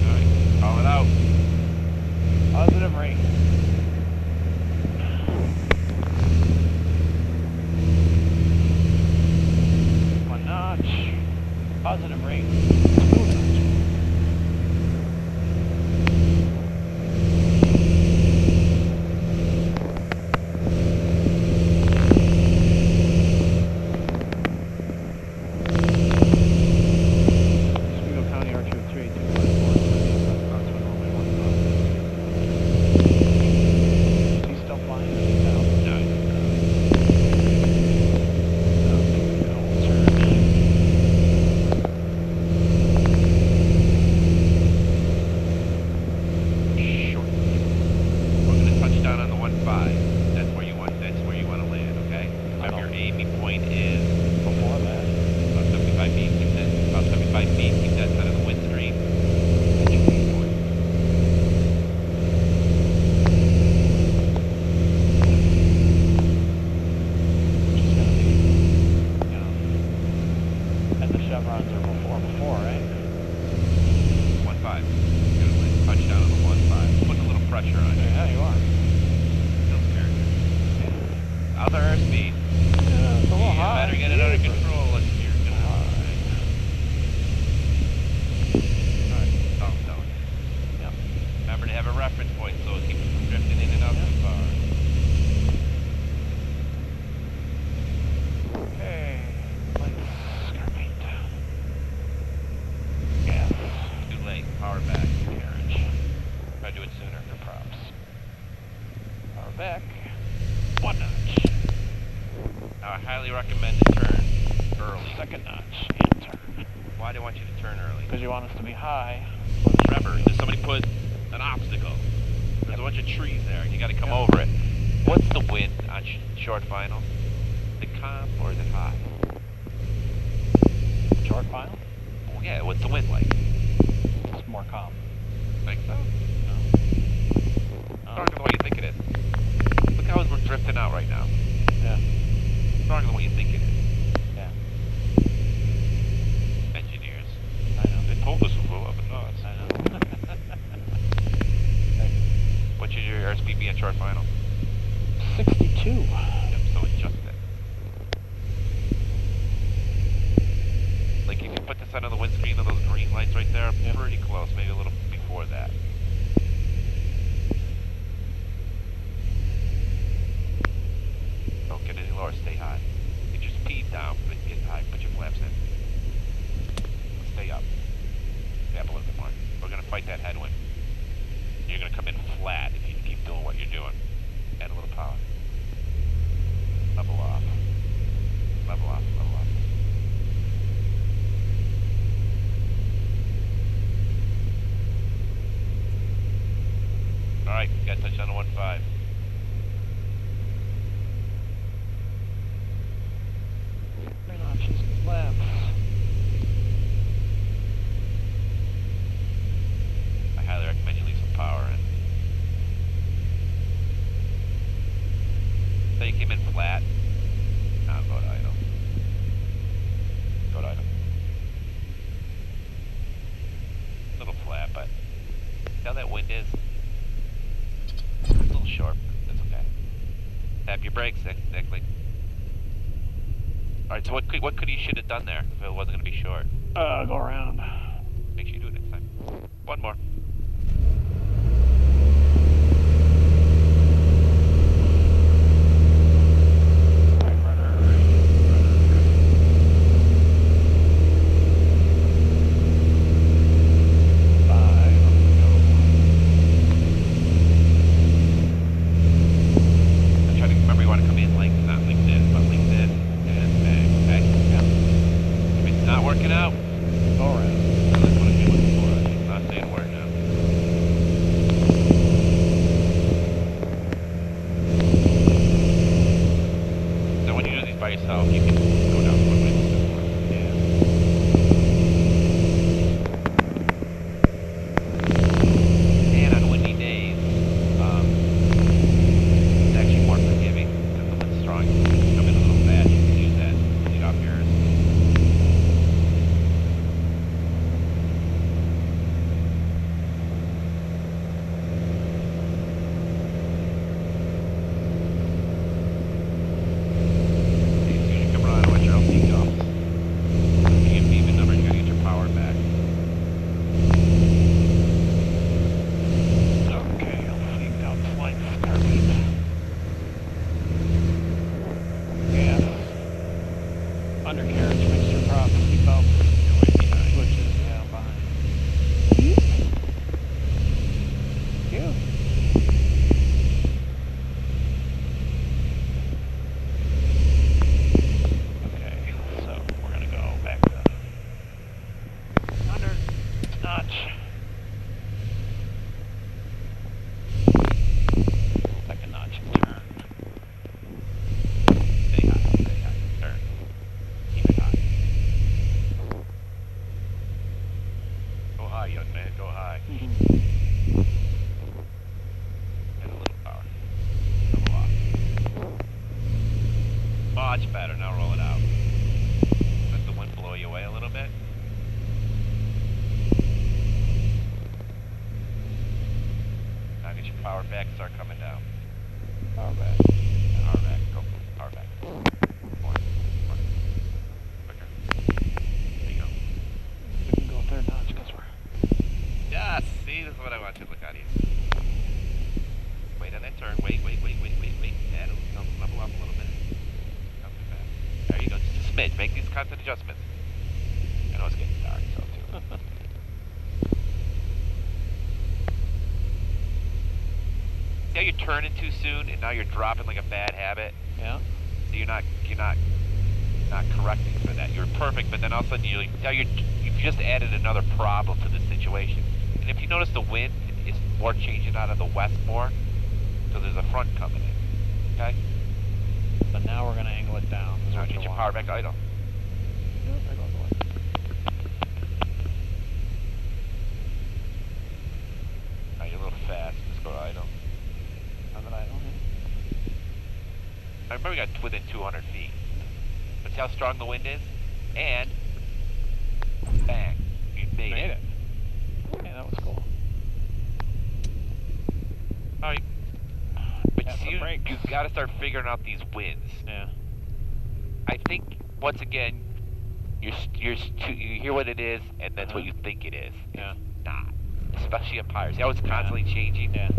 Alright, call it out. Positive rate. One notch. Positive rate. 2 notch. Oswego County R203, 254. He's still flying? Is he down? No. Short. We're gonna touch down on the 1.5. That's where you want to land, okay? Remember your aiming point is Before that. about 75 feet. Keep that about 75 feet. Keep that side of the windstream. That's your aiming point. Which is gonna be, and the chevrons are before, right? 1.5. You're gonna land. Touch down on the 1.5. Putting a little pressure on you. Yeah, you are. Still scared. How's our airspeed? Yeah, it's a little You high. better get it under control. You're gonna. Alright, calm down. Yep. Remember to have a reference point so it keeps from drifting in and out too far. Okay. Let's carpet. Gas. Too late. Power back. Carriage. Try to do it sooner. The props. Power back. 1 notch. Now, I highly recommend to turn early. Second notch. And turn. Why do I want you to turn early? Because you want us to be high. Remember, did somebody put an obstacle? There's a bunch of trees there, and you got to come over it. What's the wind on short final? Is it calm or is it high? final? Well, yeah, what's the wind like? It's more calm. Think so? No. Stronger than what you think it is. Look how we're drifting out right now. Yeah. Stronger than what you think it is. Yeah. Engineers. I know. They told us we'll go up and nuts. I know. What's your airspeed be at short final? 62. Yep, so adjust it. Like if you put this under the windscreen of those green lights right there, Yep. pretty close, maybe a little before that. Don't get any lower, stay high. Get your speed down, but get high, put your flaps in. Stay up. Stay up a little bit more. We're gonna fight that headwind. You're gonna come in flat if you keep doing what you're doing. Add a little power. Level off. Level off, level off. Alright, got touch on the 1-5. Three notches left. I highly recommend you leave some power in. So you came in flat. Now go to idle. Go to idle. A little flat, but see how that wind is? It's a little short, but that's okay. Tap your brakes, exactly. Alright, so what could you should have done there if it wasn't going to be short? Go around. Make sure you do it next time. One more. Much better. Now roll it out. Let the wind blow you away a little bit. Now get your power back and start coming down. Power back. Power back. Go. Power back. More. Quicker. There you go. We can go third notch because we're... Yes! See, this is what I want you to look at here. Wait on that turn. Wait. Add a level up a little bit. There you go, just a smidge. Make these constant adjustments. I know it's getting dark, so too. See how you're turning too soon, and now you're dropping like a bad habit. Yeah. So you're not correcting for that. You're perfect, but then all of a sudden you've just added another problem to the situation. And if you notice, the wind is more changing out of the west more, so there's a front coming in. Okay. But now we're going to angle it down. Now get your power back idle. Yep, there goes the way. we got within 200 feet. But see how strong the wind is? And bang, you made it. Yeah, that was cool. Alright. But Got you, the brakes. you've got to start figuring out these winds. Yeah. I think, once again, you hear what it is, and that's what you think it is. Yeah. It's not. Especially at Pyre. See how it's constantly changing? Yeah.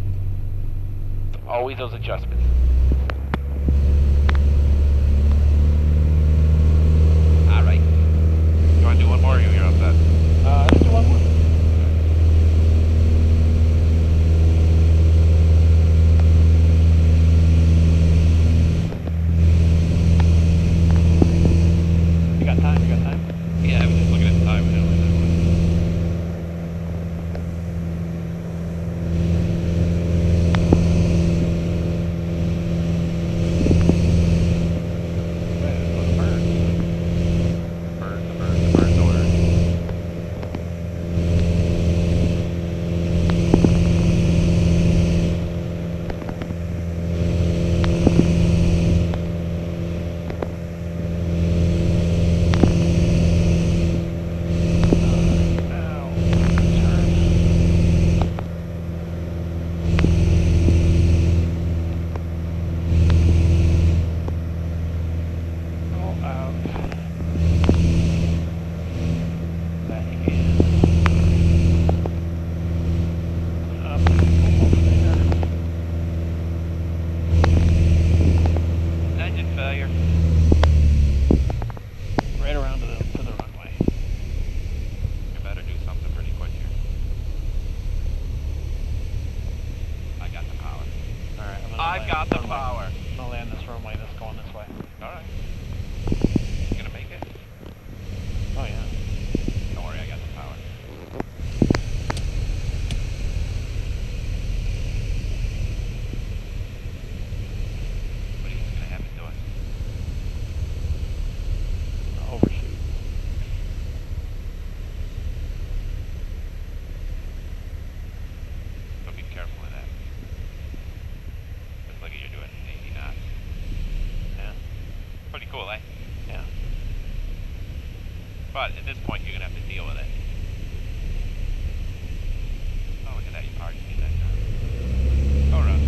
It's always those adjustments. Alright. You want to do one more, or you're all set? Let's do one more. You got time? Yeah, I was just looking at the time. I've got the power. I'm gonna land this runway that's going this way. Alright. You gonna make it? Oh yeah. Don't worry, I got the power. What are you gonna have me doing? Overshoot. So be careful of that. Just look at you doing 80 knots. Yeah. Pretty cool, eh? Yeah. But at this point, you're gonna have to deal with it. Oh, look at that! You already need that car. Go around.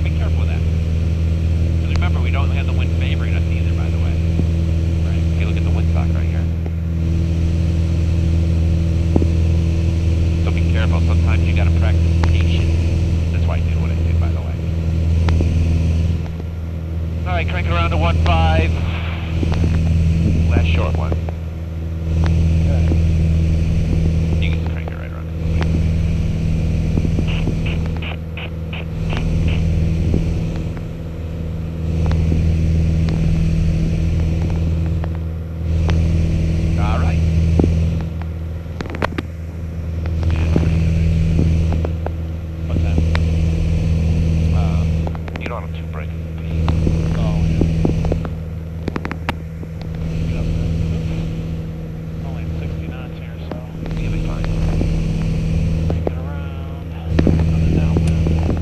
Be careful with that. Because remember, we don't have the wind favoring us either, by the way. Right? If you look at the windsock right here. So be careful. Sometimes you gotta practice patience. That's why I did what I did, by the way. All right, crank it around to 1.5. Last short one. You can just crank it right around. All right. What's that? You don't have two brakes. Oh yeah. Get up there. Only 60 knots here, so You'll be fine. crank it around on the downwind.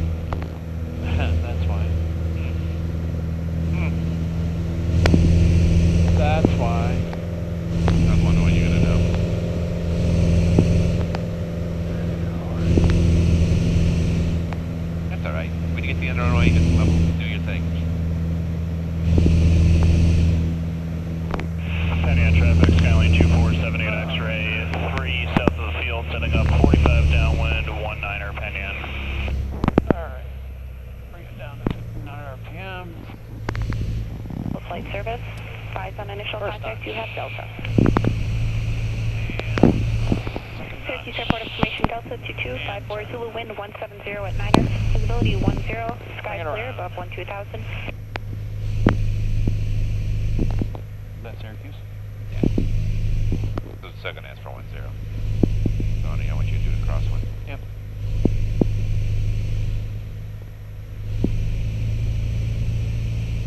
That's why. That's why. I was wondering what you're gonna do. That's all right. When you get to the end of the runway, you just level, do your thing. Penny on traffic, Skyline 2478 X-ray, 3 south of the field, setting up 45 downwind, 19er Penyon. Alright. Bring it down to 59 RPM. Flight service. Advise on initial First contact. notch. You have Delta. Second Syracuse notch. Airport information Delta 2254 Zulu wind 170 at 9er. Visibility 10. Sky Bring it clear around. above 12,000. Is that Syracuse? Yeah. So the second ask for 10. Tony, I want you to do the crosswind. Yep.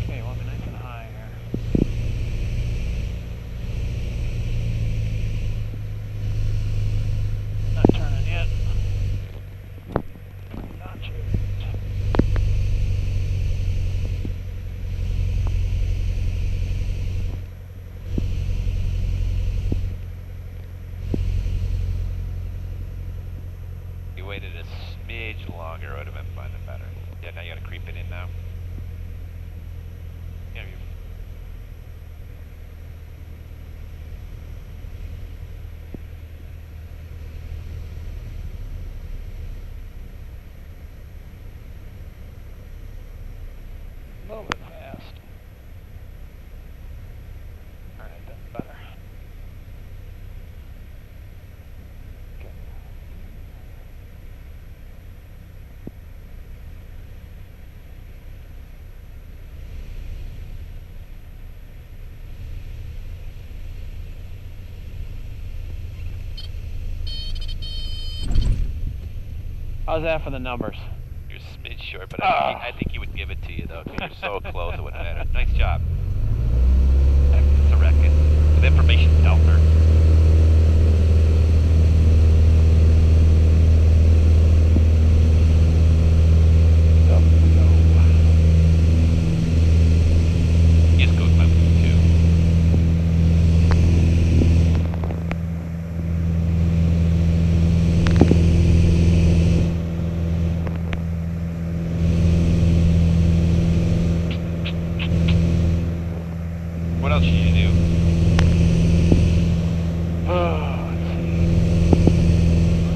Okay, want me nice and high here. Not turning yet. Notch it. How's that for the numbers? You're a smidge short, but I think he would give it to you, though, because you're so close, it wouldn't matter. Nice job. It's a record. With information filter. Just go climb 2. What else should you do? Let's see.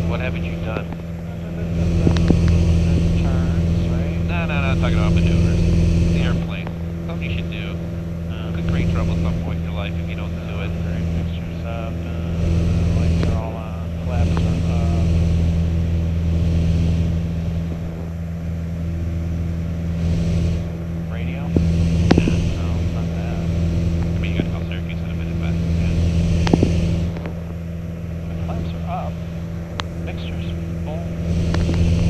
What haven't you done? Turns, right? No, I'm talking about maneuvers. The airplane. Something you should do. Could create trouble at some point in your life if you don't do it. Brake mixtures up, lights are all on, flaps are up. Radio? No, not that. I mean, you gotta call Syracuse in a minute, but... The flaps are up. Mixtures full.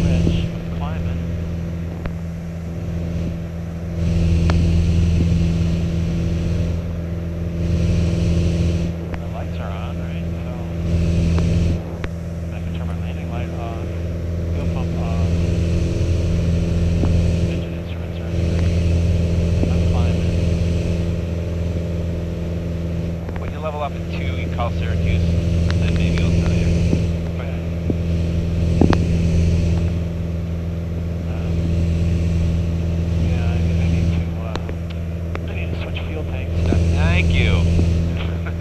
Rich. Climbing. The lights are on, right? So I can turn my landing light off. Fuel pump off. Engine instruments are free. I'm climbing. When you level up at 2, you call Syracuse, and maybe he'll tell you. Okay. Yeah, I need to switch fuel tanks. Thank you.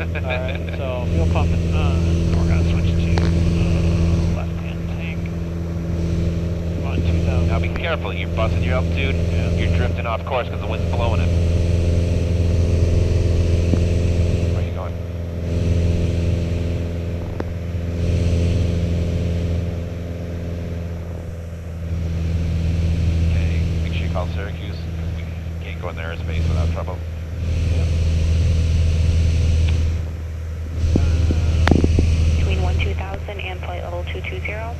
Alright, so fuel pump is on. We're gonna switch to left-hand tank. On 2000. Now be careful, you're busting your altitude, you're drifting off course because the wind's blowing it. Where are you going? Okay, make sure you call Syracuse, because we can't go in their airspace without trouble. Between 12000 and flight level 220.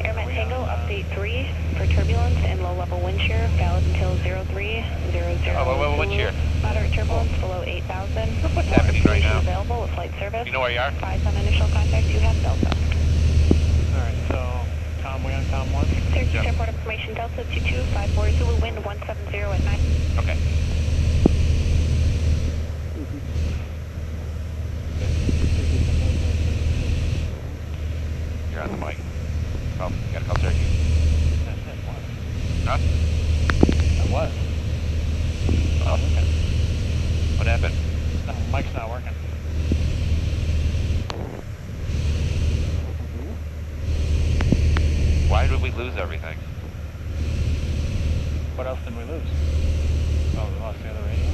Airman Tango, update 3 for turbulence and low level wind shear, valid until 0300. Oh, low wind shear. Moderate turbulence below 8000. What's happening right now? Available with flight service. You know where you are? Advise on initial contact, you have Delta. Alright, so we on COM 1? Syracuse Yep. Airport information, Delta 2254 Zulu, wind 170 at 9. Okay. You're on the mic. Oh, you gotta call Syracuse. Huh? That was. Oh, okay. What happened? No, mic's not working. Why did we lose everything? What else did we lose? Oh, we lost the other radio?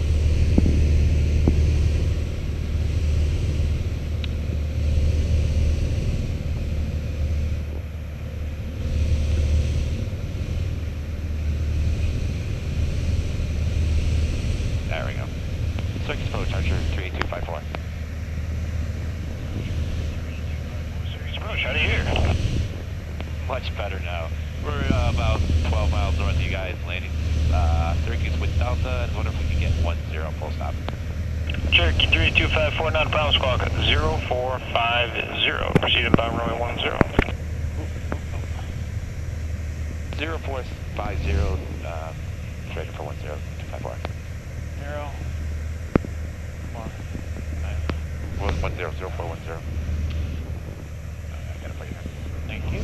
There we go. Circuit Pro Charger 38254. Syracuse Approach, out of here. Much better now. We're about 12 miles north of you guys, landing Syracuse with Delta. I wonder if we can get 10 full stop. Cherokee 38254, not a problem, squawk 0450. Proceed inbound runway 10. 0450, straight for 10254. 0, 4, 5. 100410. I gotta put you here. Thank you.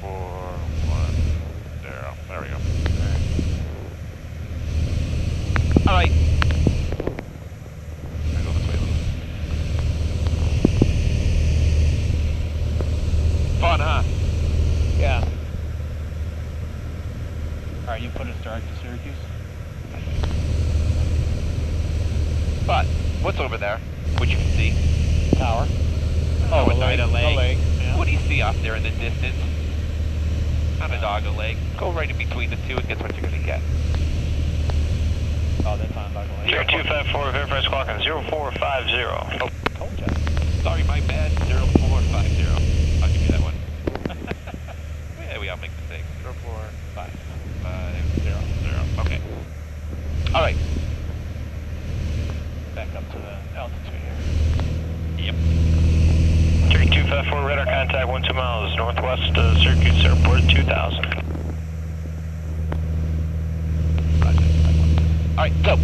0410. There we go. Alright. Gotta go this way a little. Fun, huh? Yeah. Alright, you put us direct to Syracuse? But, what's over there? Which you can see. Tower. Oh, the it's leg. a leg. The leg, yeah. What do you see off there in the distance? Not a dog, a leg. Go right in between the two and guess what you're gonna get. Oh, that's on by the leg. Cherokee 254, verify squawk 0450. Oh, Told ya. Sorry, my bad. 0450. I'll give you that one. Yeah, we all make mistakes. 0450. Okay. All right. Back up to the altitude here. Yep. Cherokee 254, radar contact 12 miles northwest of Syracuse Airport, 2000. All right, go.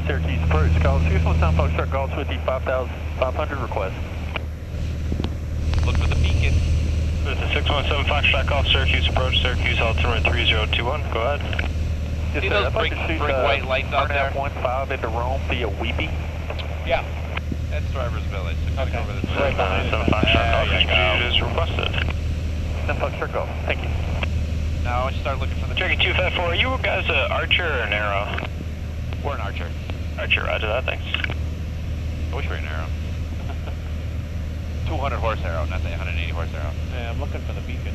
Syracuse approach, call 617 Foxtrot Golf with the 5,500 request. Look for the beacon. This is 617 Foxtrot Golf, Syracuse approach, Syracuse altimeter 3021. Go ahead. Yes, See sir. those I'd like brick to shoot, white lights out there? 15 into Rome via Weepy. Yeah. That's Driver's Village. So Okay. over this way. Right behind 7 Foxtrot Golf, There you go. execute as requested. 10 Foxtrot Golf. Thank you. Now I start looking for the Cherokee 254, are you guys Archer or Narrow? We're an Archer. Archer, roger that, thanks. I wish we were an Arrow. 200 horse arrow, not the 180 horse arrow. Yeah, I'm looking for the beacon.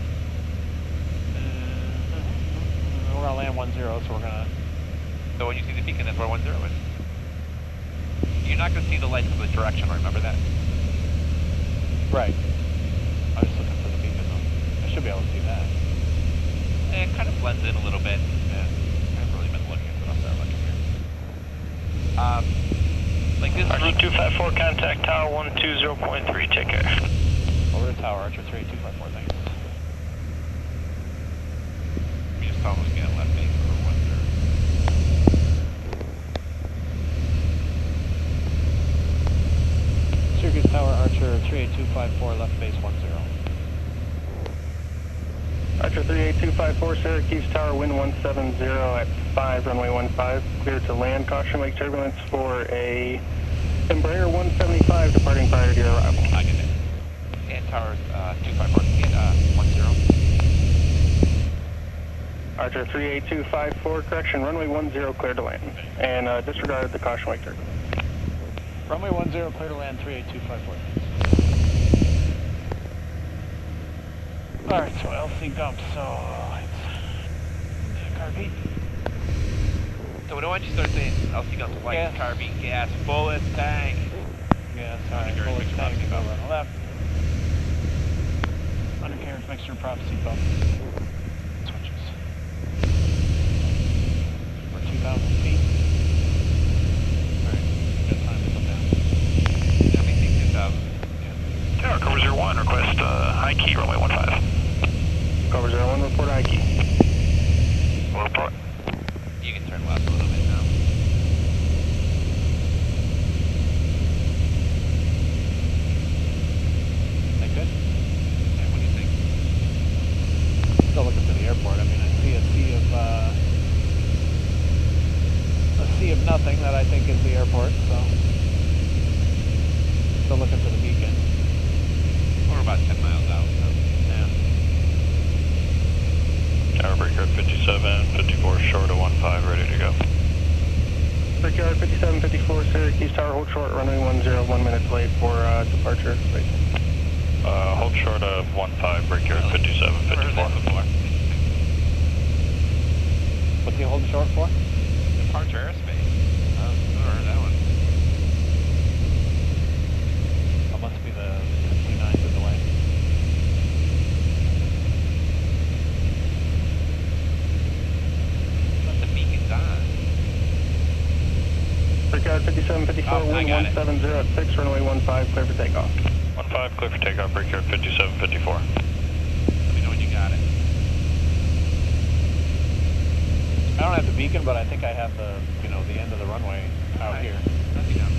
We're gonna land 10, so we're gonna. So when you see the beacon, that's where 10 is. You're not going to see the lights of the direction, remember that? Right. I was looking for the beacon though. I should be able to see that. It kind of blends in a little bit. Yeah. I haven't really been looking at it up there much here. Like this Archer 254, contact tower 120.3, take care. Over to tower, Archer 38254, thanks. We just almost get left base for 10. Syracuse Tower, Archer 38254, left base 10. Archer 38254, Syracuse Tower, wind 170 at 5, runway 15, clear to land, caution wake turbulence for a Embraer 175 departing prior to your arrival. I get it. And tower 254, and 10. Archer 38254, correction, runway 10, clear to land, and disregard the caution wake turbulence. Runway 10, clear to land 38254. Alright, so LC dump, so it's carb. So why don't you start saying LC guns, lights, carbine, gas, bullets, tank. Yeah, sorry, bullets, tank, go on the left. Undercarriage mixture, prophecy bump. Switches. We're 2,000 feet. Alright, good time to come down. Let me think 2,000. Tower, cover 01, request high key, runway 15. Cover 01, report high key. We'll report. You can turn left a little bit now. That good? Yeah, what do you think? Still looking for the airport. I mean, I see a sea of nothing that I think is the airport, so. Still looking for the beacon. We're about 10 miles out, so. Yeah. Tower breaker 57, 54, short of 15, ready to go. Brickyard 57, 54, Syracuse Tower, hold short, runway 10, 1 minute delayed for departure. Wait. Hold short of 15, Brickyard 57, 54. What's he holding short for? Departure airspace. Never heard that one. That must be the 59's in the way. But the beacon's on. Brickyard 57, 54, Oh, I wind got it. 170 at 6, runway 15, clear for takeoff. 15, clear for takeoff, Brickyard 57, 54. Let me know when you got it. I don't have the beacon, but I think I have the, the end of the runway out here. Nothing else.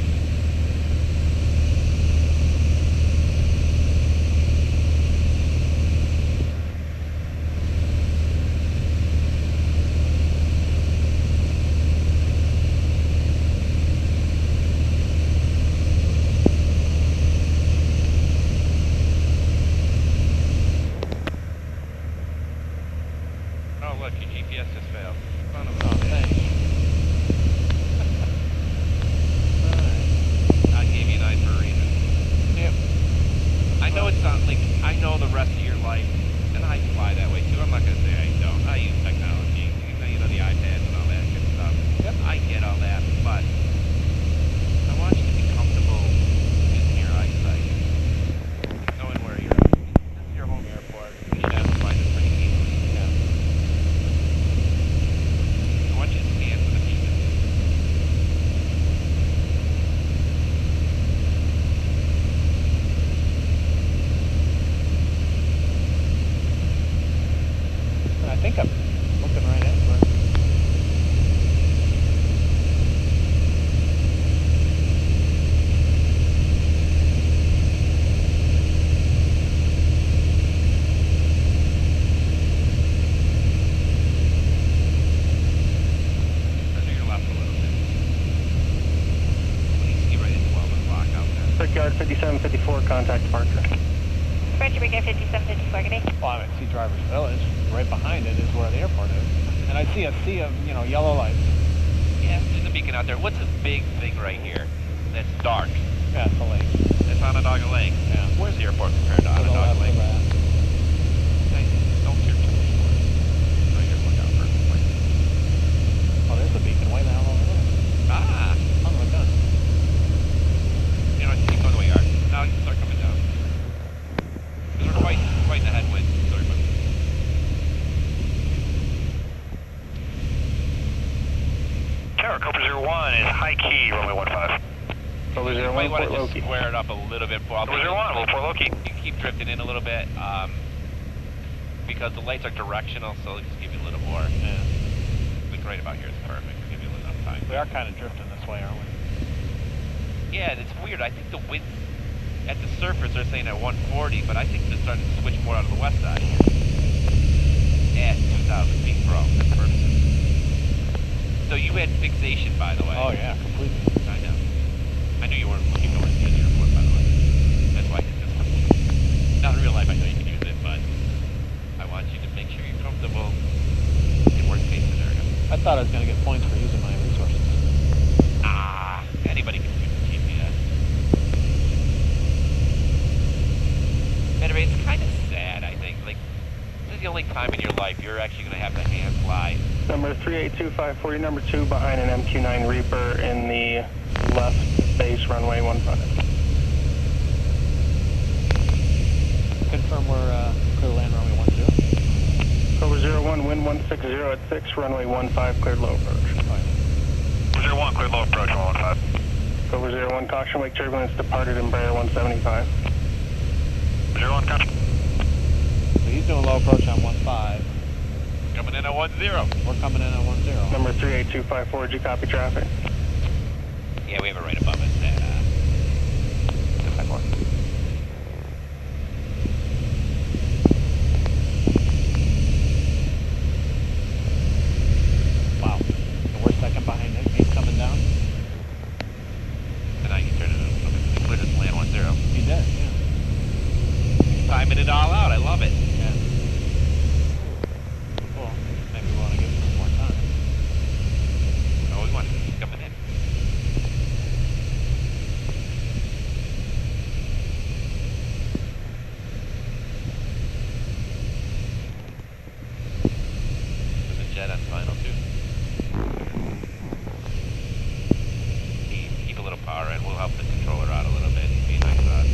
Oh, look, your GPS just failed. Son of a Oh, thanks. Alright. 5754, contact departure. Roger, we get 5754, good day. Well, I see Driver's Village. Right behind it is where the airport is. And I see a sea of, you know, yellow lights. Yeah, there's a beacon out there. What's this big thing right here? That's dark. Yeah, it's a lake. It's Onondaga Lake. Yeah. Where's the airport compared to Onondaga Lake? Don't steer too much forward. Right here, look out for it. Oh, there's the beacon way the hell over there. Ah! Son of a gun. You know, keep going the way you are. Now you can start coming down. Because we're fighting the headwind. Sorry, but... Tower, Cobra 01 is high key, runway 15. Cobra You 01, might want Port to just Loki. square it up a little bit. Cobra 01, Little Port Loki. You keep drifting in a little bit, because the lights are directional, so it'll just give you a little more. Yeah. Like right about here is perfect. It'll give you a little enough time. We are kind of drifting this way, aren't we? Yeah, it's weird. I think the winds at the surface they're saying at 140, but I think they're starting to switch more out of the west side at 2,000 feet for all intents and purposes. So you had fixation, by the way. Oh, yeah, completely. I know. I knew you weren't looking towards the edge of your foot, by the way. That's why I did this. Not in real life, I know you can use it, but I want you to make sure you're comfortable in worst case scenario. I thought I was going to get points for using my resources. Ah, anybody can use the GPS. Anyway, it's kind of sad, I think. Like, this is the only time in your life you're actually going to have to hand fly. Number 38254, number 2 behind an MQ-9 Reaper in the left base runway 15. Confirm we're clear to land runway 10. Cobra 01, wind 160 at 6, runway 15, cleared low approach. Cobra 01, cleared low approach, runway 15. Cobra 01, caution, wake turbulence departed, Embraer 175. 01, caution. So he's doing low approach on 15. Coming in at 10. We're coming in at 10. Number 38254, did you copy traffic? Yeah, we have it right above us at 254. Wow. And we're second behind Nick. He's coming down. And now you turn it a little bit. Clear this land 10. He did, yeah. Timing it all out. I love it. Yeah. Cool. Maybe we want to give him some more time. Oh, we want to keep coming in. There's a jet on final, too. Keep a little power in. We'll help the controller out a little bit. Be nice to us.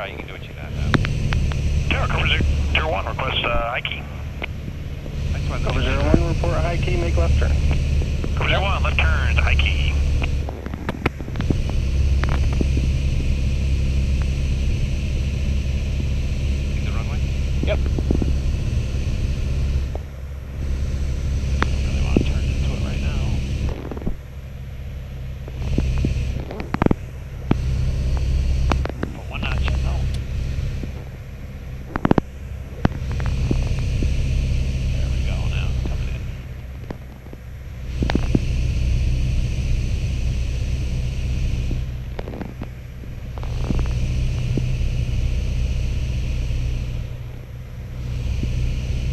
You can do what you got now. Tower, Cobra 01, request high key. Cobra 01, report high key, make left turn. Cobra 01, left turn to high key. Keep the runway? Yep. Really want to turn into it right now. But one notch, no. There we go, now it's coming in.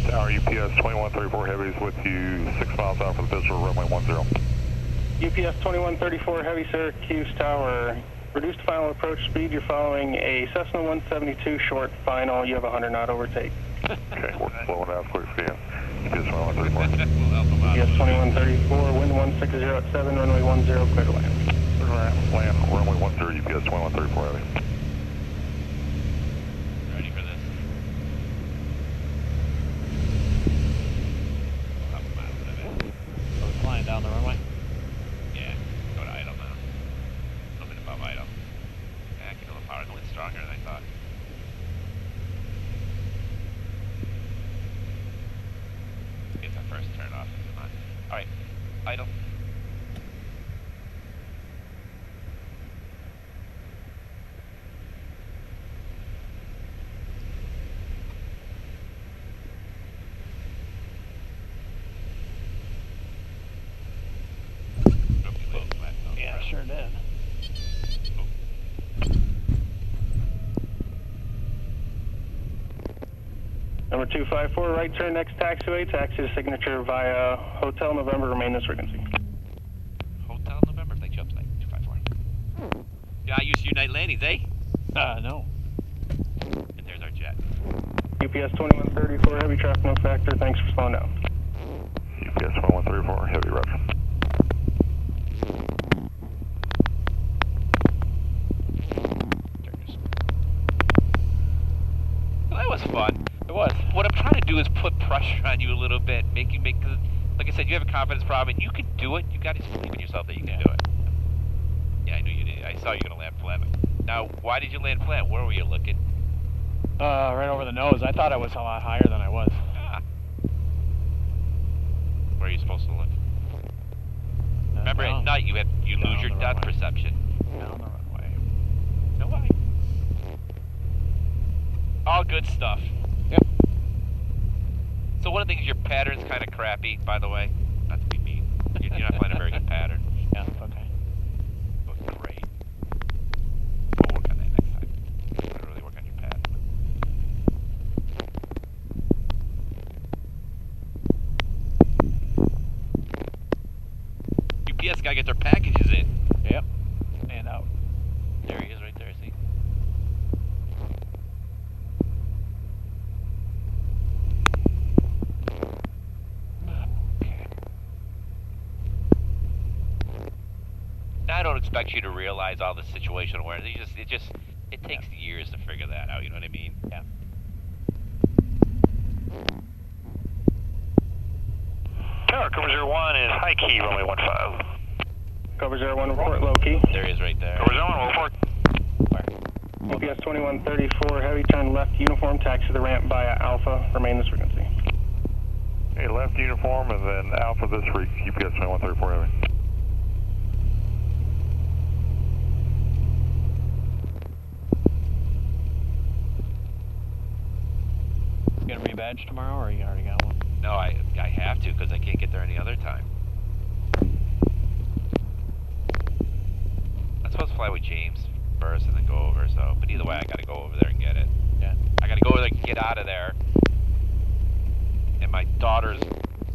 Tower, UPS 2134 heavies with you 6 miles out for the visitor, runway 10. UPS 2134, heavy Syracuse Tower. Reduced final approach speed, you're following a Cessna 172 short final. You have a 100 knot overtake. Okay, we're slowing down as quick as we can. UPS 2134. We'll help them out. UPS 2134, wind 160 at 7, runway 10, clear to land. Land, runway 10, UPS 2134 heavy. Ready for this? We'll help them out a little bit. So we're flying down the runway. Yeah, go to idle now. A little bit above idle. Yeah, I can feel the power in the wind stronger than I thought. Sure did. Number 254, right turn next taxiway. Taxi to signature via Hotel November. Remain this frequency. Hotel November. Thanks you up tonight. 254. You're not used to your night landings, eh? No. And there's our jet. UPS 2134, heavy traffic, no factor. Thanks for slowing down. UPS 2134, heavy roger. Well, that was fun. It was. What I'm trying to do is put pressure on you a little bit, make you make, cause like I said, you have a confidence problem, and you can do it. You got to believe in yourself that you can do it. Yeah, I knew you did. I saw you gonna land flat. Now, why did you land flat? Where were you looking? Right over the nose. I thought I was a lot higher than I was. Ah. Where are you supposed to look? Remember, down, at night you lose down your the depth runway. perception. Down the runway. No way. All good stuff. Yep. So one of the things, your pattern's kind of crappy, by the way. Not to be mean. You're not playing a very good pattern. Yeah, okay. But great. We'll work on that next time. We'll really work on your pattern. UPS gotta get their packages in. Yep. And out. There he is right there, see? I don't expect you to realize all the situational awareness. It takes years to figure that out, you know what I mean? Yeah. Tower Cover 01 is high key, runway 15. Cover 01, report low key. There he is right there. Cover 01, report. UPS 2134, heavy turn left uniform. Taxi the ramp via Alpha. Remain this frequency. Okay, left uniform and then Alpha this week, UPS 2134 heavy. You gonna rebadge tomorrow, or you already got one? No, I have to because I can't get there any other time. I'm supposed to fly with James first and then go over, so, but either way I gotta go over there and get it. Yeah. I gotta go over there and get out of there. And my daughter's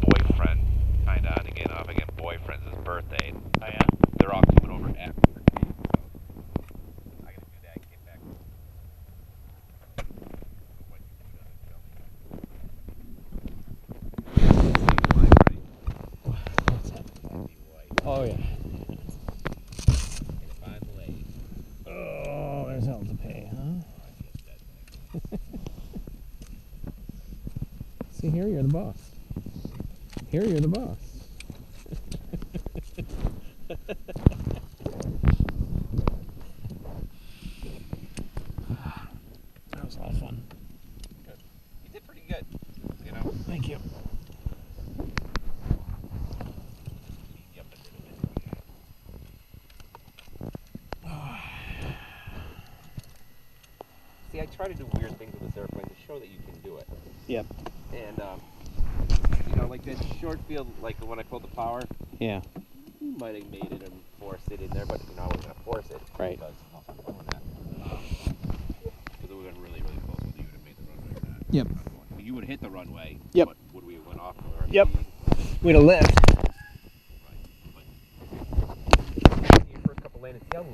boyfriend, kinda on again, off again, boyfriend's his birthday. Oh yeah? They're all coming over after. I gotta do that and get back. Oh yeah. Oh, there's hell to pay, huh? See, here you're the boss. Here you're the boss. That was a lot of fun. Good. You did pretty good, you know? Thank you. Yep, I did a bit. See, I try to do weird things with this airplane to show that you can do it. Yep. And, you know, like that short field, like when I pulled the power, Yeah. you might have made it and forced it in there, but, you know, I wasn't going to force it. Right. Because I'll stop doing that. Because it would have been really, really close whether you would have made the runway or not. Yep. I mean, you would have hit the runway. Yep. But would we have went off? Or Yep. We'd have lived. Right. But, your first couple landings, see how low